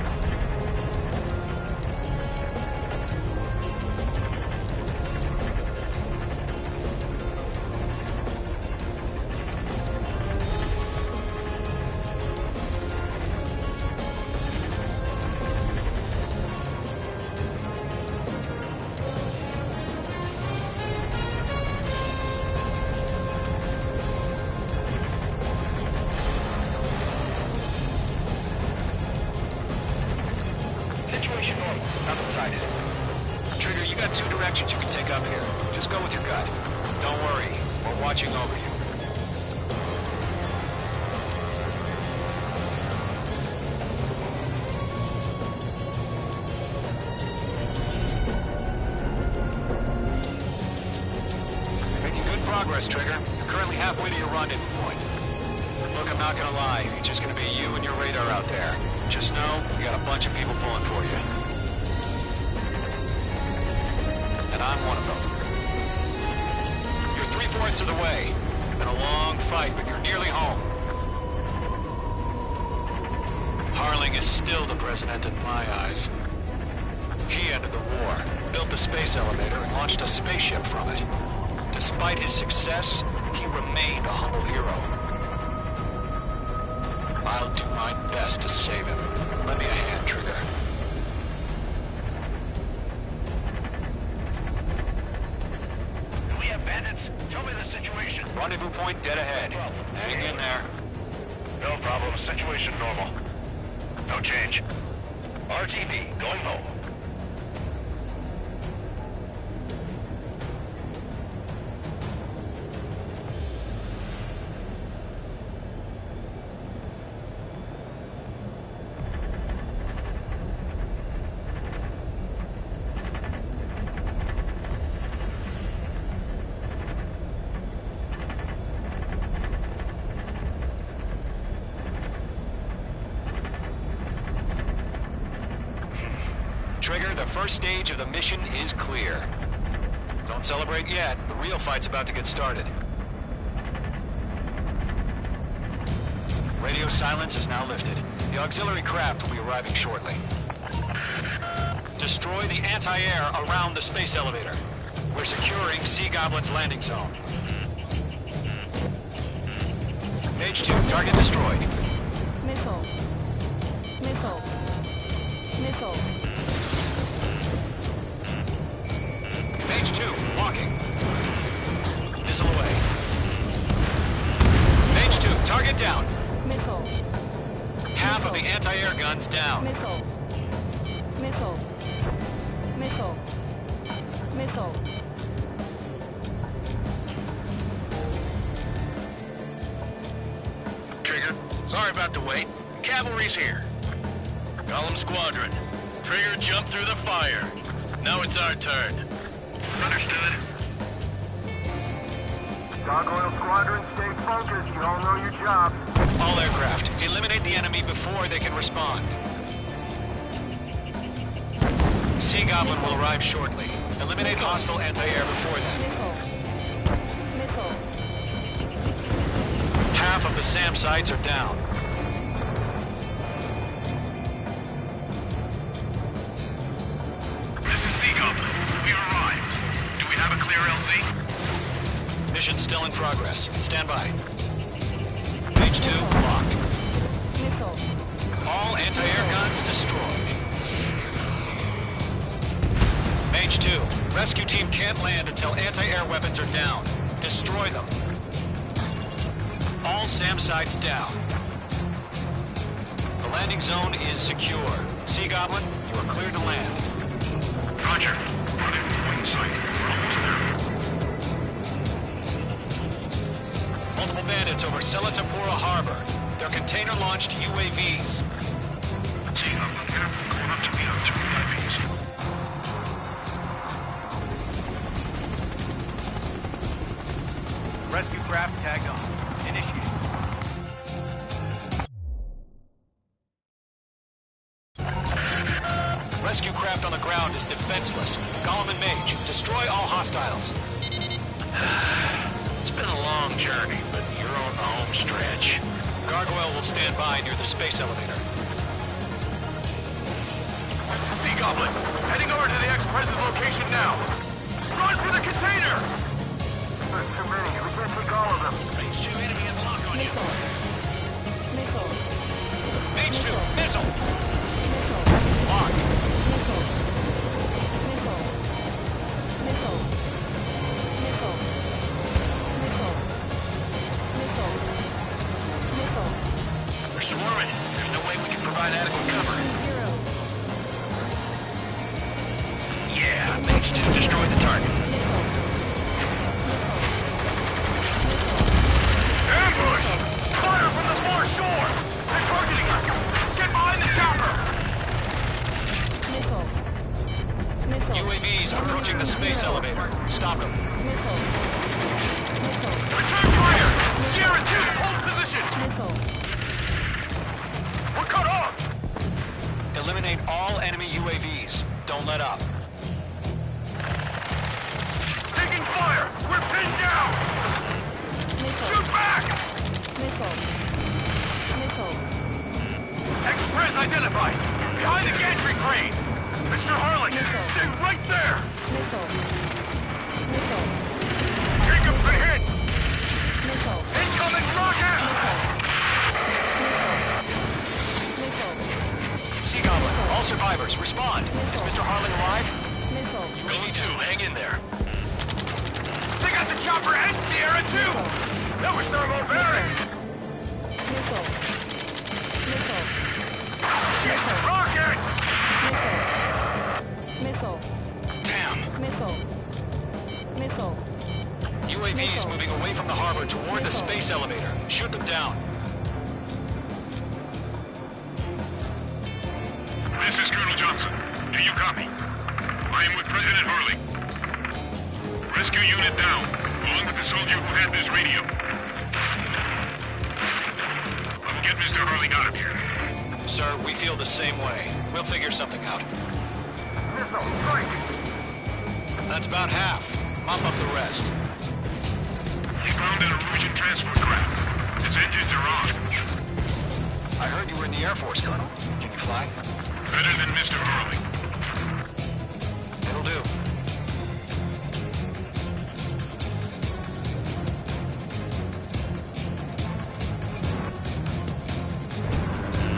Trigger, you got two directions you can take up here. Just go with your gut. Don't worry, we're watching over you. Making good progress, Trigger. You're currently halfway to your rendezvous point. Look, I'm not gonna lie. It's just gonna be you and your radar out there. Just know, you got a bunch of people pulling for you. And I'm one of them. You're 3/4 of the way. Been a long fight, but you're nearly home. Harling is still the president in my eyes. He ended the war, built the space elevator, and launched a spaceship from it. Despite his success, he remained a humble hero. I'll do my best to save him. Lend me a hand, Trigger. Do we have bandits? Tell me the situation. Rendezvous point dead ahead. Hang in there. No problem. Situation normal. No change. RTB, going home. Trigger, the first stage of the mission is clear. Don't celebrate yet. The real fight's about to get started. Radio silence is now lifted. The auxiliary craft will be arriving shortly. Destroy the anti-air around the space elevator. We're securing Sea Goblin's landing zone. Mage 2, target destroyed. Missile. Missile. Missile. Mage 2, walking. Missile away. Mage 2, target down. Missile. Half of the anti-air guns down. Missile. Missile. Missile. Missile. Trigger, sorry about the wait. Cavalry's here. Golem Squadron. Trigger jumped through the fire. Now it's our turn. Understood. Gargoyle Squadron, stay focused. You all know your job. All aircraft, eliminate the enemy before they can respond. Sea Goblin will arrive shortly. Eliminate hostile anti-air before then. Missile. Half of the SAM sites are down. This is Sea Goblin. We arrived. Do we have a clear LZ? Mission still in progress. Stand by. Page 2 locked. Missile. All anti-air guns destroyed. Mage 2, rescue team can't land until anti-air weapons are down. Destroy them. All SAM sites down. The landing zone is secure. Sea Goblin, you are cleared to land. Roger. Running the wing site. We're almost there. Multiple bandits over Selatapura Harbor. They're container-launched UAVs. Sea Goblin, careful going up to the other two UAVs. Rescue craft tagged on. Initiate. Rescue craft on the ground is defenseless. Golem and Mage, destroy all hostiles. It's been a long journey, but you're on the home stretch. Gargoyle will stand by near the space elevator. Sea Goblin, heading over to the ex-president's location now. Run for the container! There's too many. We can't take all of them. Range 2 enemy has lock on you. Missile. Mage 2, missile! Missile. Locked. Missile. Missile. Missile. Missile. Missile. Missile. Missile. They're swarming. There's no way we can provide adequate cover. Zero. Yeah, Mage 2 destroyed the target. Ambush! Fire from the far shore! They're targeting us! Get behind the chopper! Missile. Missile. UAVs approaching the space elevator. Stop them. Missile. Missile. Return fire! Sierra 2, hold position! Missile. We're cut off! Eliminate all enemy UAVs. Don't let up. Taking fire! We're pinned down! Shoot back! Missile. Missile. Express identified! Behind the gantry crane! Mr. Harley, stay right there! Missile. Missile. Jacob's been hit! Missile. Incoming rocket! Missile. Sea Goblin, all survivors, respond. Is Mr. Harling alive? Missile. Golem 2, hang in there. They got the chopper and Sierra 2! That was thermal bearings! Missile. Missile. Shit! Rocket! Missile. Damn. Missile. Missile. UAVs moving away from the harbor toward the space elevator. Shoot them down. This is Colonel Johnson. Do you copy? I am with President Harley. Rescue unit down, along with the soldier who had this radio. I will get Mr. Harley out of here. Sir, we feel the same way. We'll figure something out. Missile, strike! That's about half. Mop up the rest. He found an Erusian transport craft. His engines are on. I heard you were in the Air Force, Colonel. Can you fly? Better than Mr. Harley. It'll do.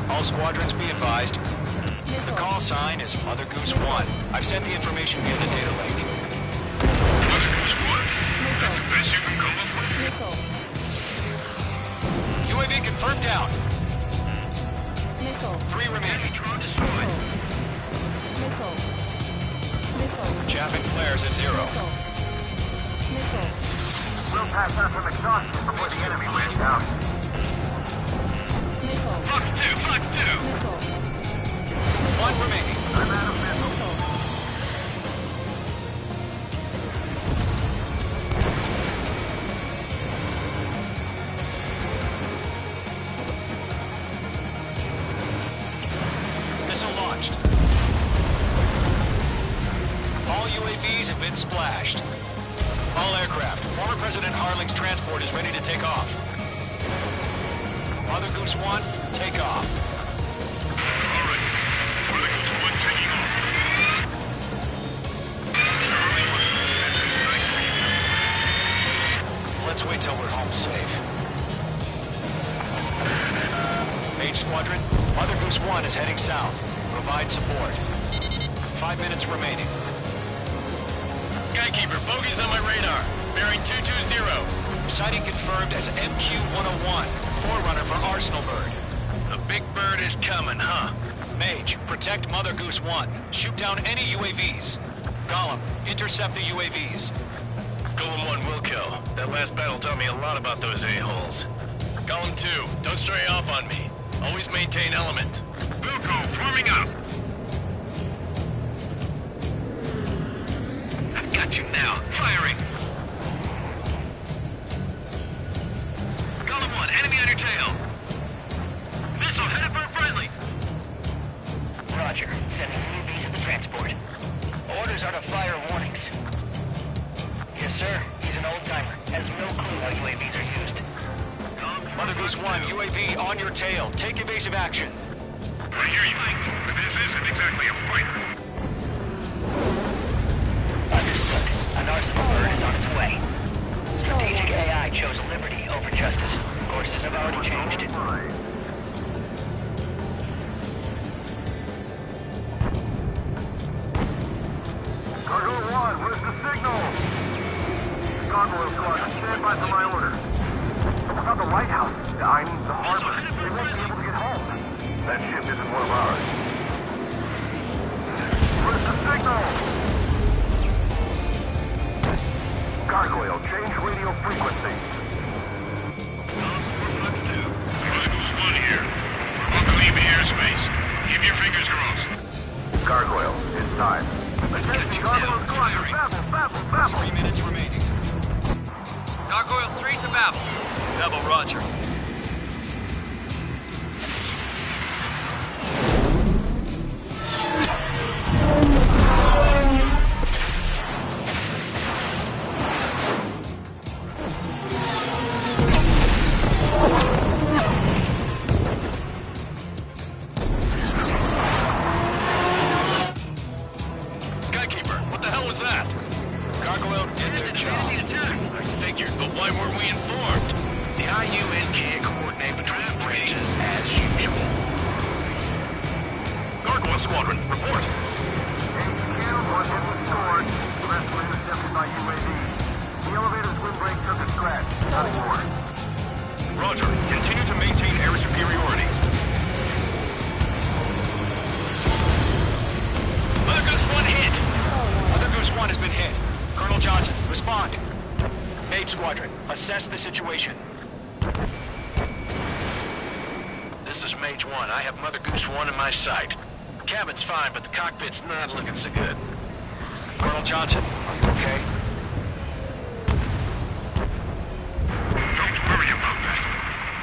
All squadrons be advised. The call sign is Mother Goose 1. I've sent the information via the data link. Mother Goose 1? That's the best you can come up with? Missile. UAV confirmed down. Missile. 3 remaining. Missile. Missile. Chaffing flares at 0. Missile. We'll pass out some exhaustion before the enemy wears down. Missile. Fox 2, Fox 2! Missile. 1 remaining. I'm out of missiles. Missile. Missile launched. UAVs have been splashed. All aircraft, former President Harling's transport is ready to take off. Mother Goose 1, take off. All right. Mother Goose 1 taking off. Let's wait till we're home safe. Mage Squadron, Mother Goose 1 is heading south. Provide support. 5 minutes remaining. Skykeeper, bogey's on my radar. Bearing 220. Sighting confirmed as MQ-101, forerunner for Arsenal Bird. The big bird is coming, huh? Mage, protect Mother Goose 1. Shoot down any UAVs. Gollum, intercept the UAVs. Golem 1 will kill. That last battle taught me a lot about those a-holes. Golem 2, don't stray off on me. Always maintain element. Wilco, forming up. I've got you now. Firing. Golem 1, enemy on your tail. Missile headed for a friendly. Roger. Sending UAV to the transport. Orders are to fire warnings. Yes, sir. He's an old-timer. Has no clue how UAVs are used. Mother Goose 1, UAV on your tail. Take evasive action. I hear you, but this isn't exactly a fighter. Understood. An Arsenal Bird is on its way. Strategic AI chose liberty over justice. Courses have already changed. Cargo 1, where's the signal? Convoy squad, stand by for my order. What about the lighthouse? I mean, the harbor. They won't be able to get home. That ship isn't one of ours. Where's the signal? Gargoyle, change radio frequency. Let's do. Mother Goose 1 here. We're about to leave the airspace. Keep your fingers crossed. Gargoyle, it's time. Attention, Gargoyle squad, babble. 3 minutes remaining. Gargoyle 3 to Babel. Babel, roger. Skykeeper, what the hell was that? Gargoyle did their job. I figured, but why weren't we informed? The IUN can't coordinate between branches as usual. Gargoyle Squadron, report. HQ, one hit was scored. The rest were intercepted by UAV. The elevator's windbreak took a scratch. Nothing more. Roger. Continue to maintain air superiority. Mother Goose 1 hit. Mother Goose 1 has been hit. Colonel Johnson, respond. Mage Squadron, assess the situation. This is Mage 1. I have Mother Goose 1 in my sight. Cabin's fine, but the cockpit's not looking so good. Colonel Johnson, are you okay? Don't worry about that.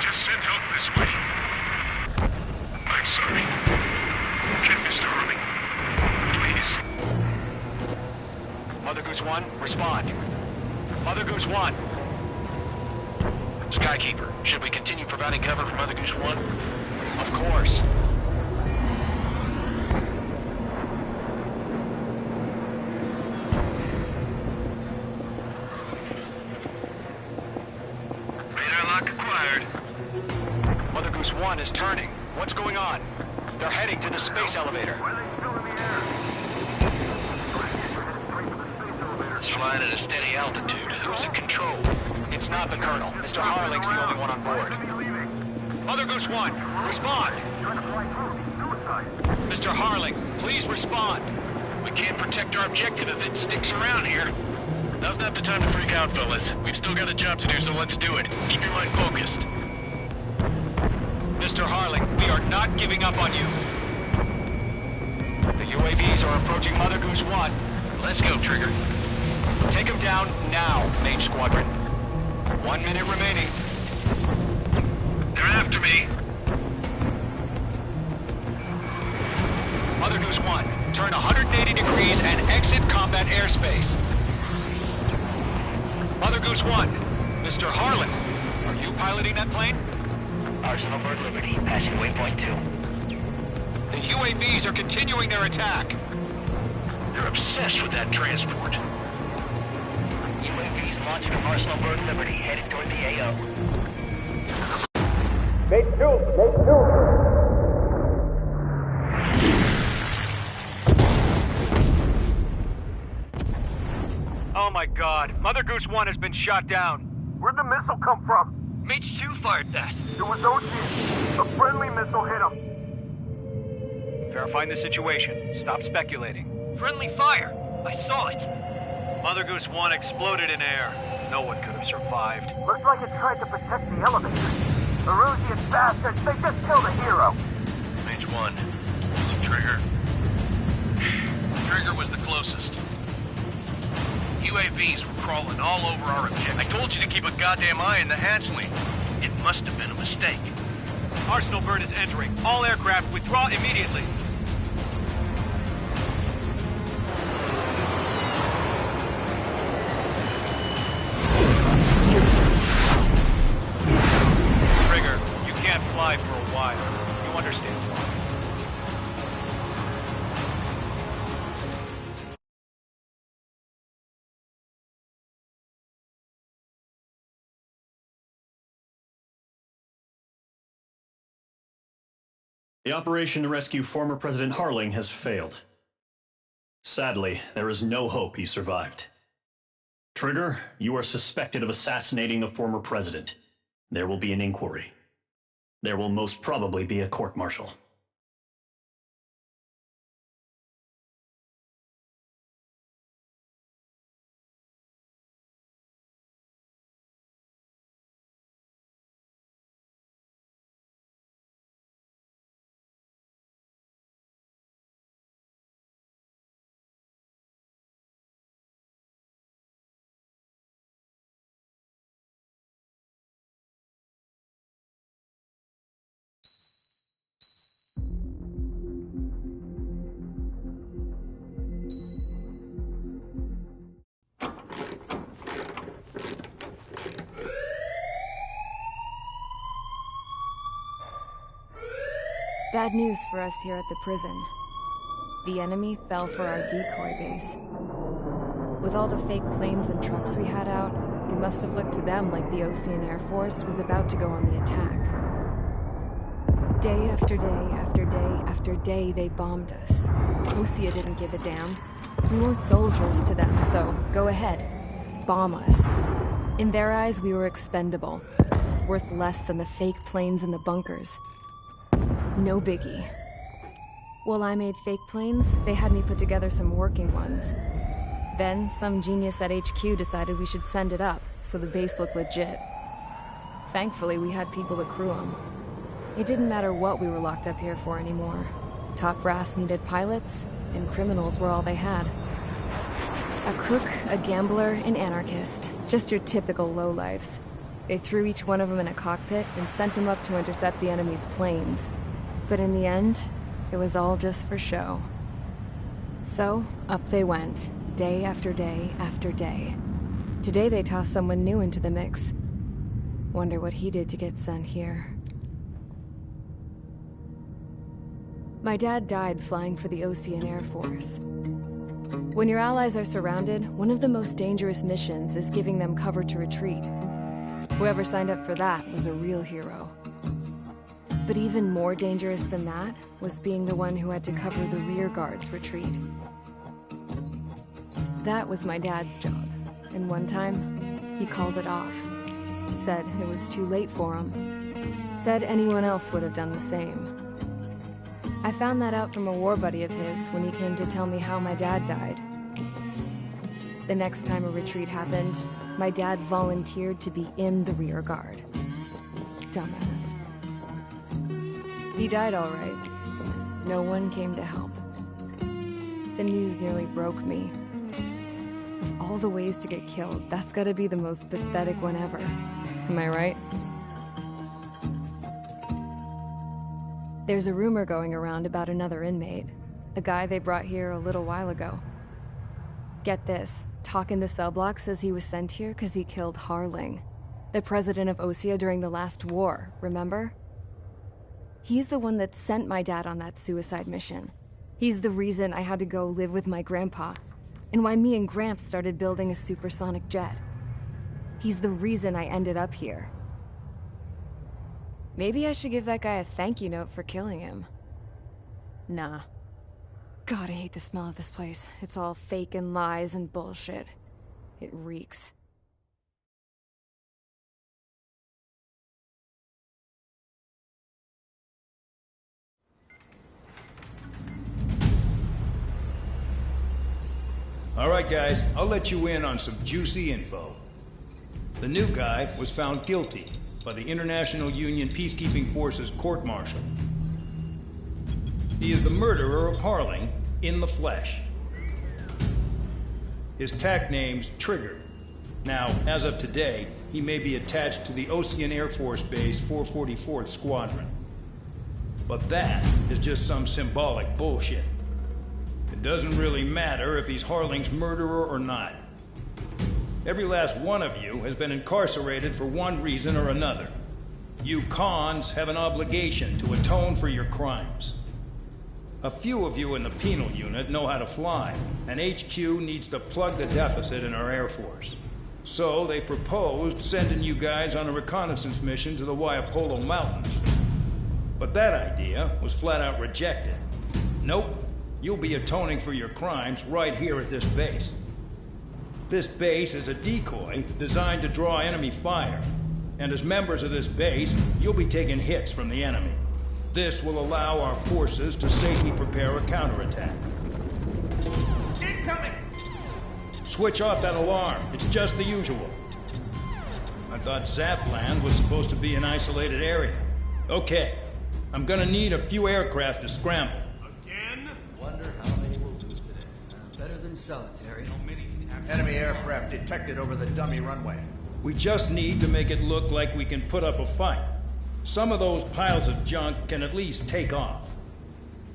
Just send help this way. I'm sorry. Get Mr. Harling. Please. Mother Goose 1, respond. Mother Goose 1. Skykeeper, should we continue providing cover for Mother Goose 1? Of course. Radar lock acquired. Mother Goose 1 is turning. What's going on? They're heading to the space elevator. It's flying at a steady altitude. Who's in control? It's not the Colonel. Mr. Harling's the only one on board. Mother Goose 1, respond! Mr. Harling, please respond! We can't protect our objective if it sticks around here. Now's not the time to freak out, fellas. We've still got a job to do, so let's do it. Keep your mind focused. Mr. Harling, we are not giving up on you. The UAVs are approaching Mother Goose 1. Let's go, Trigger. Take him down now, Mage Squadron. 1 minute remaining. They're after me. Mother Goose 1, turn 180 degrees and exit combat airspace. Mother Goose 1, Mr. Harlan, are you piloting that plane? Arsenal Bird Liberty, passing waypoint 2. The UAVs are continuing their attack. You're obsessed with that transport. UAVs launching from Arsenal Bird Liberty, headed toward the AO. Base 2! Oh my god, Mother Goose 1 has been shot down. Where'd the missile come from? Mage 2 fired that. It was Ocean. A friendly missile hit him. Verifying the situation. Stop speculating. Friendly fire. I saw it. Mother Goose 1 exploded in air. No one could have survived. Looks like it tried to protect the elevator. Erusian bastards, they just killed a hero. Mage 1. Was it Trigger? Trigger was the closest. UAVs were crawling all over our objective. I told you to keep a goddamn eye in the hatchling. It must have been a mistake. Arsenal Bird is entering. All aircraft withdraw immediately. Trigger, you can't fly for a while. You understand why. The operation to rescue former President Harling has failed. Sadly, there is no hope he survived. Trigger, you are suspected of assassinating the former president. There will be an inquiry. There will most probably be a court-martial. Bad news for us here at the prison. The enemy fell for our decoy base. With all the fake planes and trucks we had out, it must have looked to them like the Ocean Air Force was about to go on the attack. Day after day after day after day, they bombed us. Osea didn't give a damn. We weren't soldiers to them, so go ahead. Bomb us. In their eyes, we were expendable. Worth less than the fake planes in the bunkers. No biggie. While I made fake planes, they had me put together some working ones. Then, some genius at HQ decided we should send it up, so the base looked legit. Thankfully, we had people to crew them. It didn't matter what we were locked up here for anymore. Top brass needed pilots, and criminals were all they had. A crook, a gambler, an anarchist. Just your typical lowlifes. They threw each one of them in a cockpit and sent them up to intercept the enemy's planes. But in the end, it was all just for show. So, up they went, day after day after day. Today they tossed someone new into the mix. Wonder what he did to get sent here. My dad died flying for the Ocean Air Force. When your allies are surrounded, one of the most dangerous missions is giving them cover to retreat. Whoever signed up for that was a real hero. But even more dangerous than that was being the one who had to cover the rear guard's retreat. That was my dad's job, and one time, he called it off. Said it was too late for him. Said anyone else would have done the same. I found that out from a war buddy of his when he came to tell me how my dad died. The next time a retreat happened, my dad volunteered to be in the rear guard. Dumbass. He died all right. No one came to help. The news nearly broke me. Of all the ways to get killed, that's gotta be the most pathetic one ever. Am I right? There's a rumor going around about another inmate. the guy they brought here a little while ago. Get this, Talk in the cell block says he was sent here because he killed Harling, the president of Osea during the last war, remember? He's the one that sent my dad on that suicide mission. He's the reason I had to go live with my grandpa, and why me and Gramps started building a supersonic jet. He's the reason I ended up here. Maybe I should give that guy a thank you note for killing him. Nah. God, I hate the smell of this place. It's all fake and lies and bullshit. It reeks. All right, guys, I'll let you in on some juicy info. The new guy was found guilty by the International Union Peacekeeping Forces court-martial. He is the murderer of Harling in the flesh. His TAC name's Trigger. Now, as of today, he may be attached to the Ocean Air Force Base 444th Squadron. But that is just some symbolic bullshit. It doesn't really matter if he's Harling's murderer or not. Every last one of you has been incarcerated for one reason or another. You cons have an obligation to atone for your crimes. A few of you in the penal unit know how to fly, and HQ needs to plug the deficit in our Air Force. So they proposed sending you guys on a reconnaissance mission to the Waiapolo Mountains. But that idea was flat out rejected. Nope, you'll be atoning for your crimes right here at this base. This base is a decoy designed to draw enemy fire, and as members of this base, you'll be taking hits from the enemy. This will allow our forces to safely prepare a counterattack. Incoming! Switch off that alarm. It's just the usual. I thought Zapland was supposed to be an isolated area. Okay, I'm gonna need a few aircraft to scramble. Again? Wonder how many we'll lose today. Better than solitary. Enemy aircraft detected over the dummy runway. We just need to make it look like we can put up a fight. Some of those piles of junk can at least take off.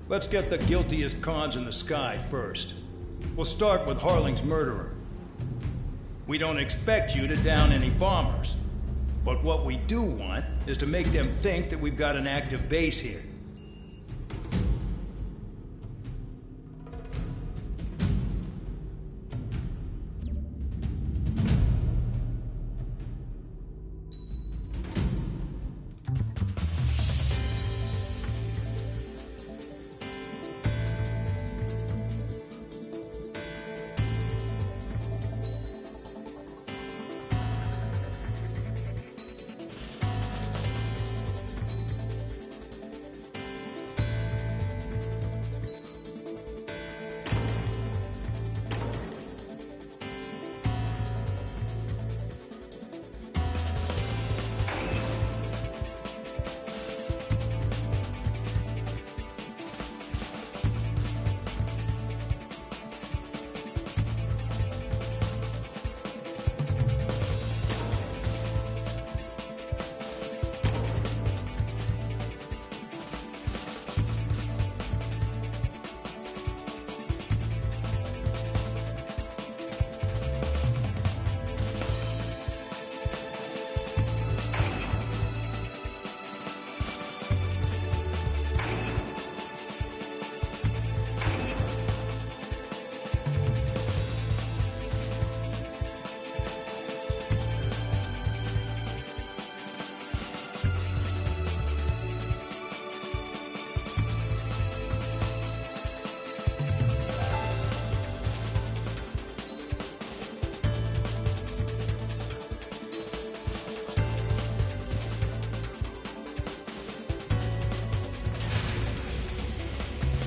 Let's get the guiltiest cons in the sky first. We'll start with Harling's murderer. We don't expect you to down any bombers, but what we do want is to make them think that we've got an active base here.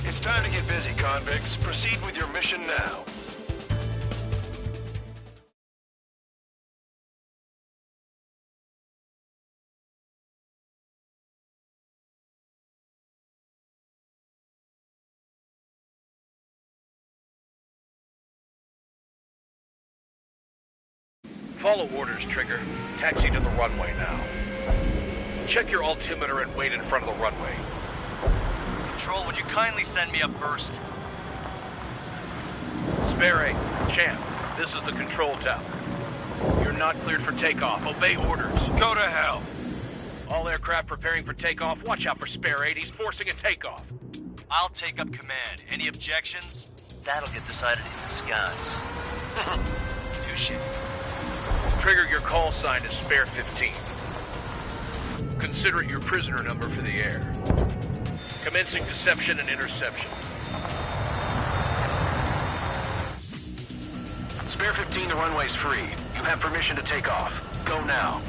It's time to get busy, convicts. Proceed with your mission now. Follow orders, Trigger. Taxi to the runway now. Check your altimeter and wait in front of the runway. Control, would you kindly send me up first? Spare 8, Champ, this is the control tower. You're not cleared for takeoff. Obey orders. Go to hell. All aircraft preparing for takeoff. Watch out for Spare 8. He's forcing a takeoff. I'll take up command. Any objections? That'll get decided in the skies. Touche. Trigger, your call sign is Spare 15. Consider it your prisoner number for the air. Commencing deception and interception. Spare 15, the runway's free. You have permission to take off. Go now.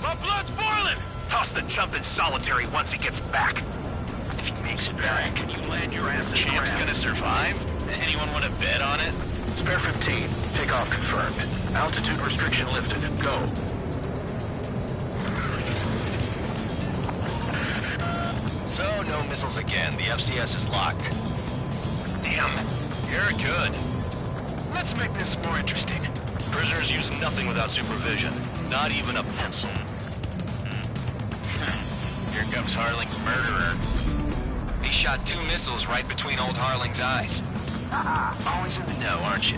My blood's boiling! Toss the chump in solitary once he gets back. If he makes it back, Can you land your ass in Champ's ground? gonna survive? Anyone want to bet on it? Spare 15, takeoff confirmed. Altitude restriction lifted. Go. So, no missiles again. The FCS is locked. Damn, you're good. Let's make this more interesting. prisoners use nothing without supervision. Not even a pencil. Here comes Harling's murderer. He shot 2 missiles right between old Harling's eyes. Always in the know, aren't you?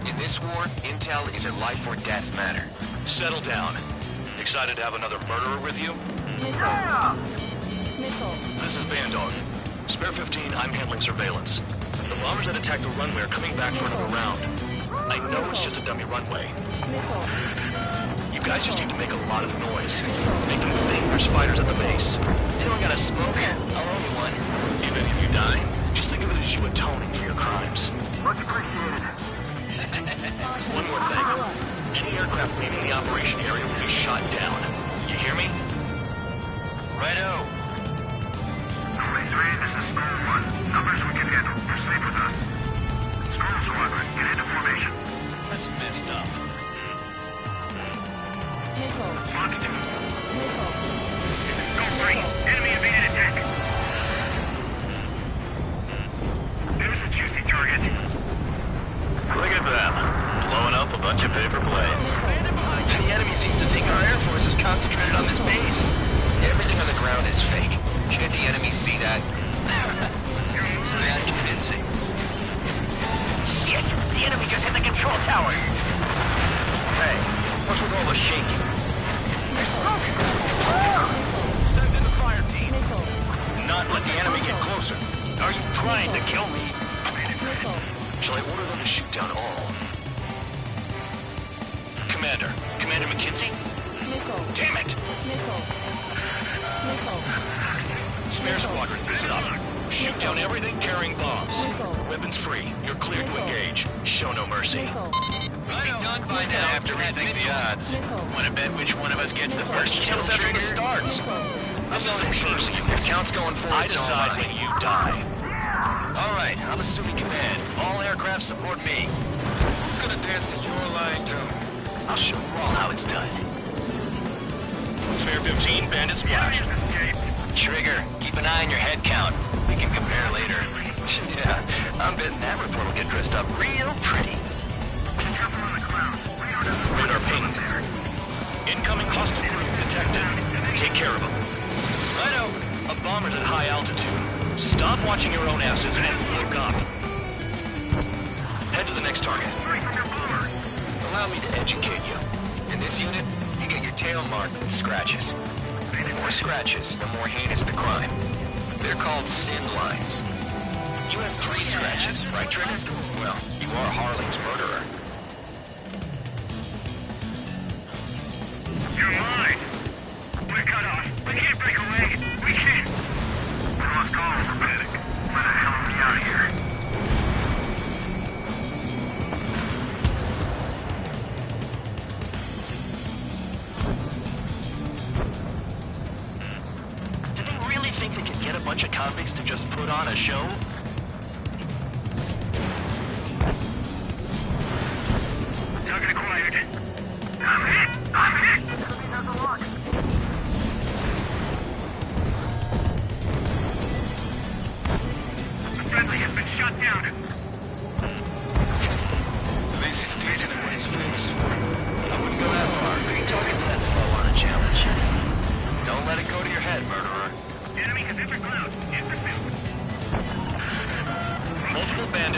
In this war, intel is a life or death matter. Settle down. Excited to have another murderer with you? This is Bandog. Spare 15, I'm handling surveillance. The bombers that attacked the runway are coming back for another round. I know it's just a dummy runway. You guys just need to make a lot of noise. Make them think there's fighters at the base. You don't gotta smoke. I'll owe you one. Even if you die, just think of it as you atoning for your crimes. Much appreciated. One more thing. Any aircraft leaving the operation area will be shot down. You hear me? Righto. Phase 3, this is Storm 1. Numbers we can handle. Proceed with us. Storm Squadron, get into formation. That's messed up. Longitude. Go 3. Enemy evaded attack. There's a juicy target. Look at them. Blowing up a bunch of paper planes. The enemy seems to think our Air Force is concentrated on this base. Everything on the ground is fake. Can't the enemy see that? It's that convincing. Shit! The enemy just hit the control tower! Hey, what's with all the shaking? Send in the fire team. Not let the enemy get closer. Are you trying to kill me? Shall I order them to shoot down all? Commander McKinsey? Damn it! Spare squadron, listen up. Shoot down everything carrying bombs. Weapons free. You're cleared to engage. Show no mercy. We'll be done by now Have to rethink the odds. Want to bet which one of us gets the first kill Kills after trigger? it starts. This is the first. Your count's going forward. I decide when you die. All right, I'm assuming command. All aircraft support me. Who's gonna dance to your line, too? I'll show you all how it's done. Spare 15, bandit splash. Trigger, keep an eye on your head count. We can compare later. Yeah, I'm betting that report will get dressed up real pretty. Radar pinged. Incoming hostile group detected. Take care of them. Righto. A bomber's at high altitude. Stop watching your own asses and look up. Head to the next target. Allow me to educate you. In this unit, you get your tail marked with scratches. The more scratches, the more heinous the crime. They're called sin lines. You have 3 scratches, right, Trigger? Well, you are Harling's murderer. You're mine. We're cut off. We can't break away. We can't. We lost call for panic. Where the hell are we out of here? Do they really think they can get a bunch of convicts to just put on a show? Target acquired. I'm hit. I'm hit. The friendly has been shot down. This is decent at what he's famous for. I wouldn't go that far. 3 targets that slow on a challenge. Don't let it go to your head, murderer. Enemy has entered ground. In pursuit.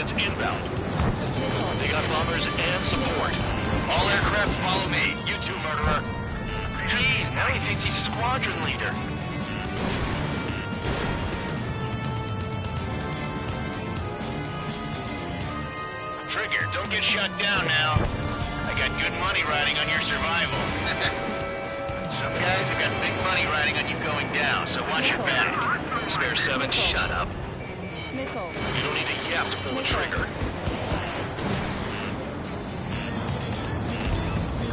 bandits inbound. They got bombers and support. All aircraft follow me. You too, murderer. Jeez, now he thinks he's squadron leader. Trigger, don't get shut down now. I got good money riding on your survival. Some guys have got big money riding on you going down, so watch your back. Spare 7, shut up. Missile. You don't need a yap to pull a trigger.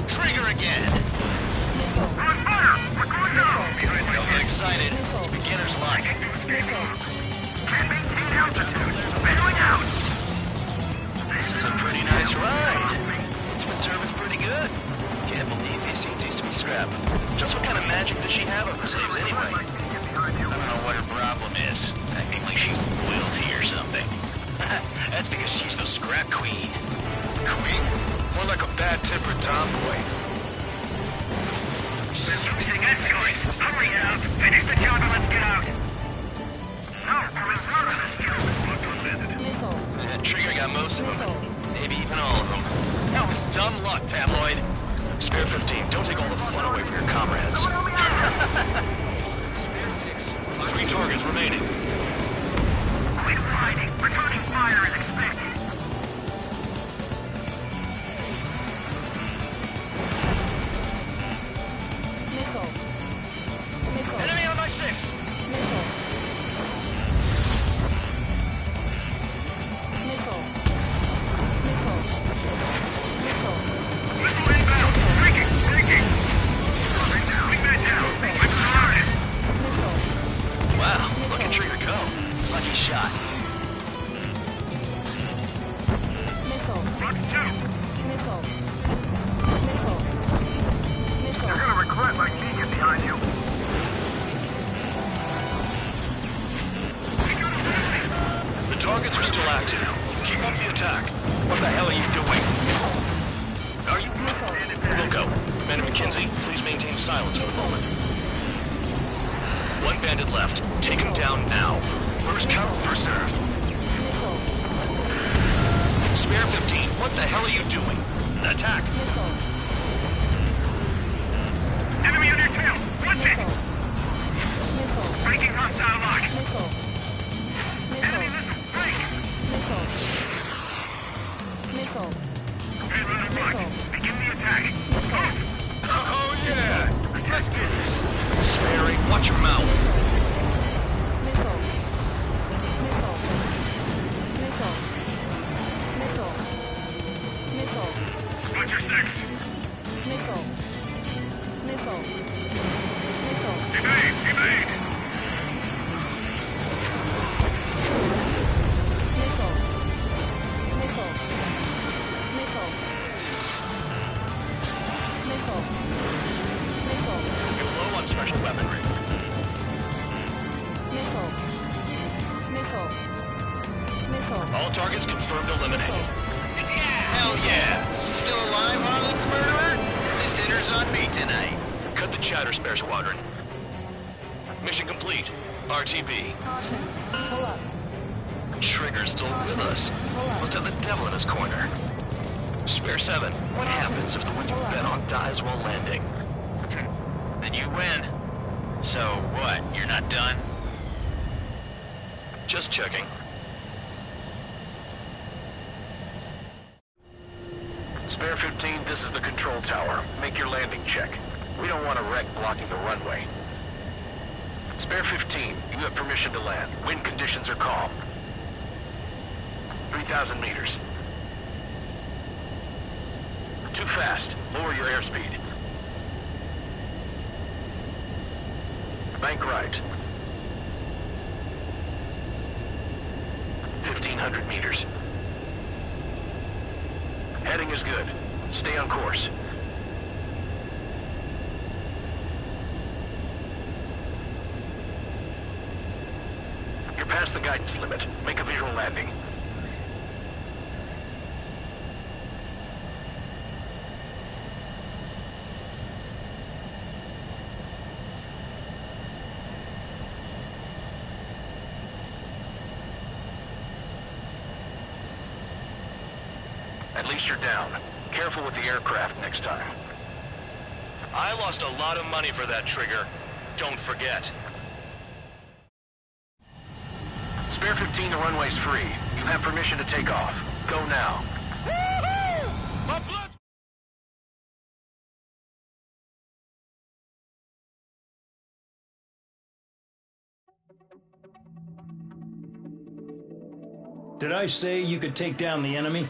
Trigger again! On fire! We're going down! Don't get excited. It's beginner's luck. Can't maintain altitude. Bailing out! This is a pretty nice ride. Instrument service pretty good. Can't believe these seats used to be scrapped. Just what kind of magic does she have up her sleeves anyway? I don't know what her problem is. Acting like she's royalty or something. That's because she's the scrap queen. Queen? More like a bad-tempered tomboy. Using escorts! Hurry up! Finish the job and let's get out! No, we're reserving this job. Look unlimited. Trigger got most of them. Maybe even all of them. That was dumb luck, Tabloid. Spare 15, don't take all the fun away from your comrades. Spare 6. 3 targets remaining. Quit fighting! Returning fire is expected! Missile. Missile. Enemy on my 6. Missile. Missile. Missile. Missile. Missile inbound! Breaking! Breaking! Bring that down! I'm surrounded! Missile. Wow, look at Trigger go. Lucky shot. Missile. Box 2! Missile. Missile. Missile. You're gonna regret letting me get behind you. The targets are still active. Keep up the attack. What the hell are you doing? Are you... Wilco, Commander McKenzie, please maintain silence for the moment. 1 bandit left. Take him down now. First come, first served. Spare 15, what the hell are you doing? Attack! Enemy on your tail! Watch it! Breaking hostile lock! Enemy missile! Break! Missile. Payload locked. Begin the attack. Oh yeah! Let's do this. Sparing, watch your mouth. Missile. Missile. Missile. Missile. Missile. Watch your 6. Missile. Missile. Missile. Evade! Evade! Missile. Missile. Missile. Missile. Missile. You're low on special weaponry. Missile. Missile. Missile. All targets confirmed eliminated. Hell yeah! Still alive, Harlan's murderer? The dinner's on me tonight. Cut the chatter, Spare Squadron. Mission complete. RTB. Caution. Pull up. Trigger's still with us. Must have the devil in his corner. Spare 7, what happens if the one you've bet on dies while landing? Then you win. So what, you're not done? Just checking. Spare 15, this is the control tower. Make your landing check. We don't want a wreck blocking the runway. Spare 15, you have permission to land. Wind conditions are calm. 3,000 meters. Too fast. Lower your airspeed. Bank right. 1,500 meters. Heading is good. Stay on course. You're past the guidance limit. Make a visual landing. At least you're down. Careful with the aircraft next time. I lost a lot of money for that trigger. Don't forget. Spare 15, the runway's free. You have permission to take off. Go now. Did I say you could take down the enemy?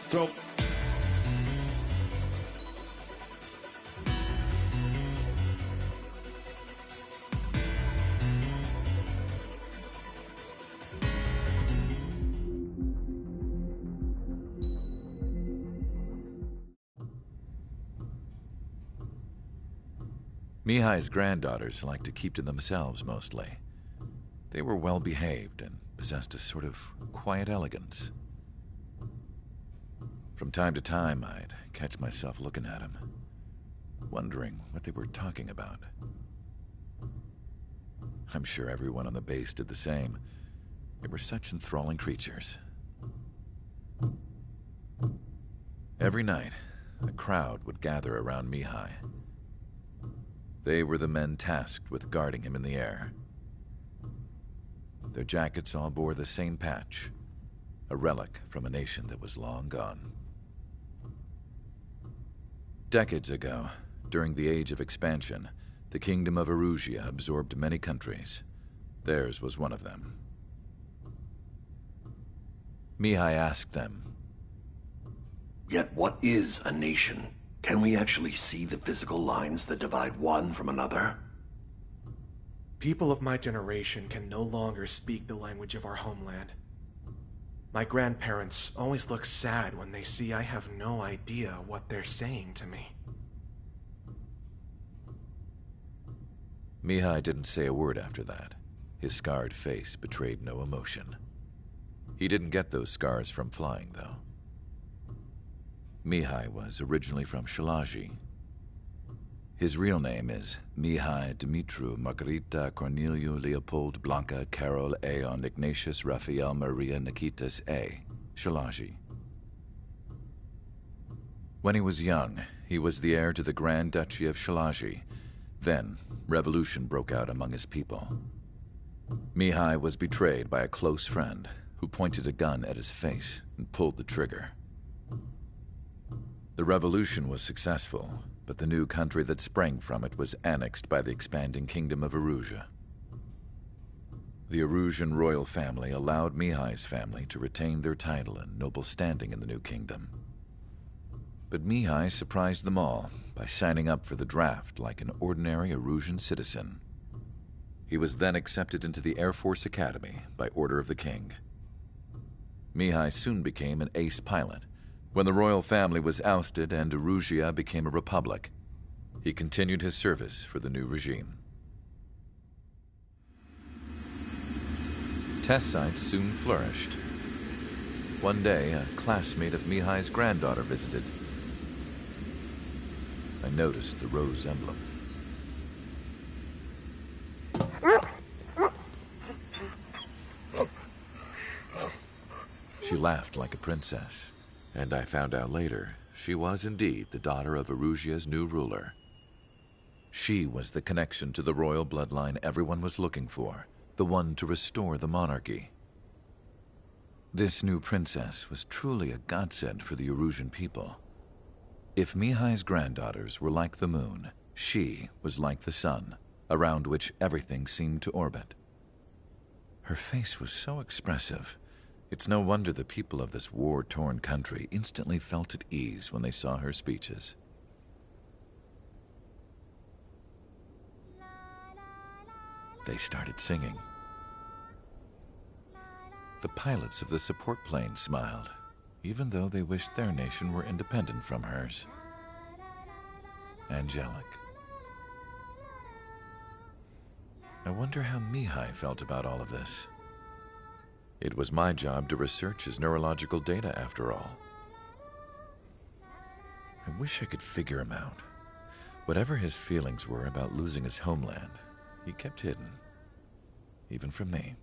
Throw... Mihai's granddaughters liked to keep to themselves mostly. They were well behaved and possessed a sort of quiet elegance. From time to time, I'd catch myself looking at them, wondering what they were talking about. I'm sure everyone on the base did the same. They were such enthralling creatures. Every night, a crowd would gather around Mihai. They were the men tasked with guarding him in the air. Their jackets all bore the same patch, a relic from a nation that was long gone. Decades ago, during the Age of Expansion, the Kingdom of Erusia absorbed many countries. Theirs was one of them. Mihai asked them, "Yet what is a nation? Can we actually see the physical lines that divide one from another?" People of my generation can no longer speak the language of our homeland. My grandparents always look sad when they see I have no idea what they're saying to me. Mihai didn't say a word after that. His scarred face betrayed no emotion. He didn't get those scars from flying, though. Mihai was originally from Shalaji. His real name is Mihai Dumitru Margarita Corneliu Leopold Blanca Carol Aeon Ignatius Raphael Maria Nikitas A. Shalaji. When he was young, he was the heir to the Grand Duchy of Shalaji. Then, revolution broke out among his people. Mihai was betrayed by a close friend who pointed a gun at his face and pulled the trigger. The revolution was successful, but the new country that sprang from it was annexed by the expanding Kingdom of Erusia. The Erusian royal family allowed Mihai's family to retain their title and noble standing in the new kingdom. But Mihai surprised them all by signing up for the draft like an ordinary Erusian citizen. He was then accepted into the Air Force Academy by order of the king. Mihai soon became an ace pilot. When the royal family was ousted and Erusia became a republic, he continued his service for the new regime. Test sites soon flourished. One day, a classmate of Mihai's granddaughter visited. I noticed the rose emblem. She laughed like a princess. And I found out later, she was indeed the daughter of Erusia's new ruler. She was the connection to the royal bloodline everyone was looking for, the one to restore the monarchy. This new princess was truly a godsend for the Erusian people. If Mihai's granddaughters were like the moon, she was like the sun, around which everything seemed to orbit. Her face was so expressive. It's no wonder the people of this war-torn country instantly felt at ease when they saw her speeches. They started singing. The pilots of the support plane smiled, even though they wished their nation were independent from hers. Angelic. I wonder how Mihai felt about all of this. It was my job to research his neurological data, after all. I wish I could figure him out. Whatever his feelings were about losing his homeland, he kept hidden, even from me.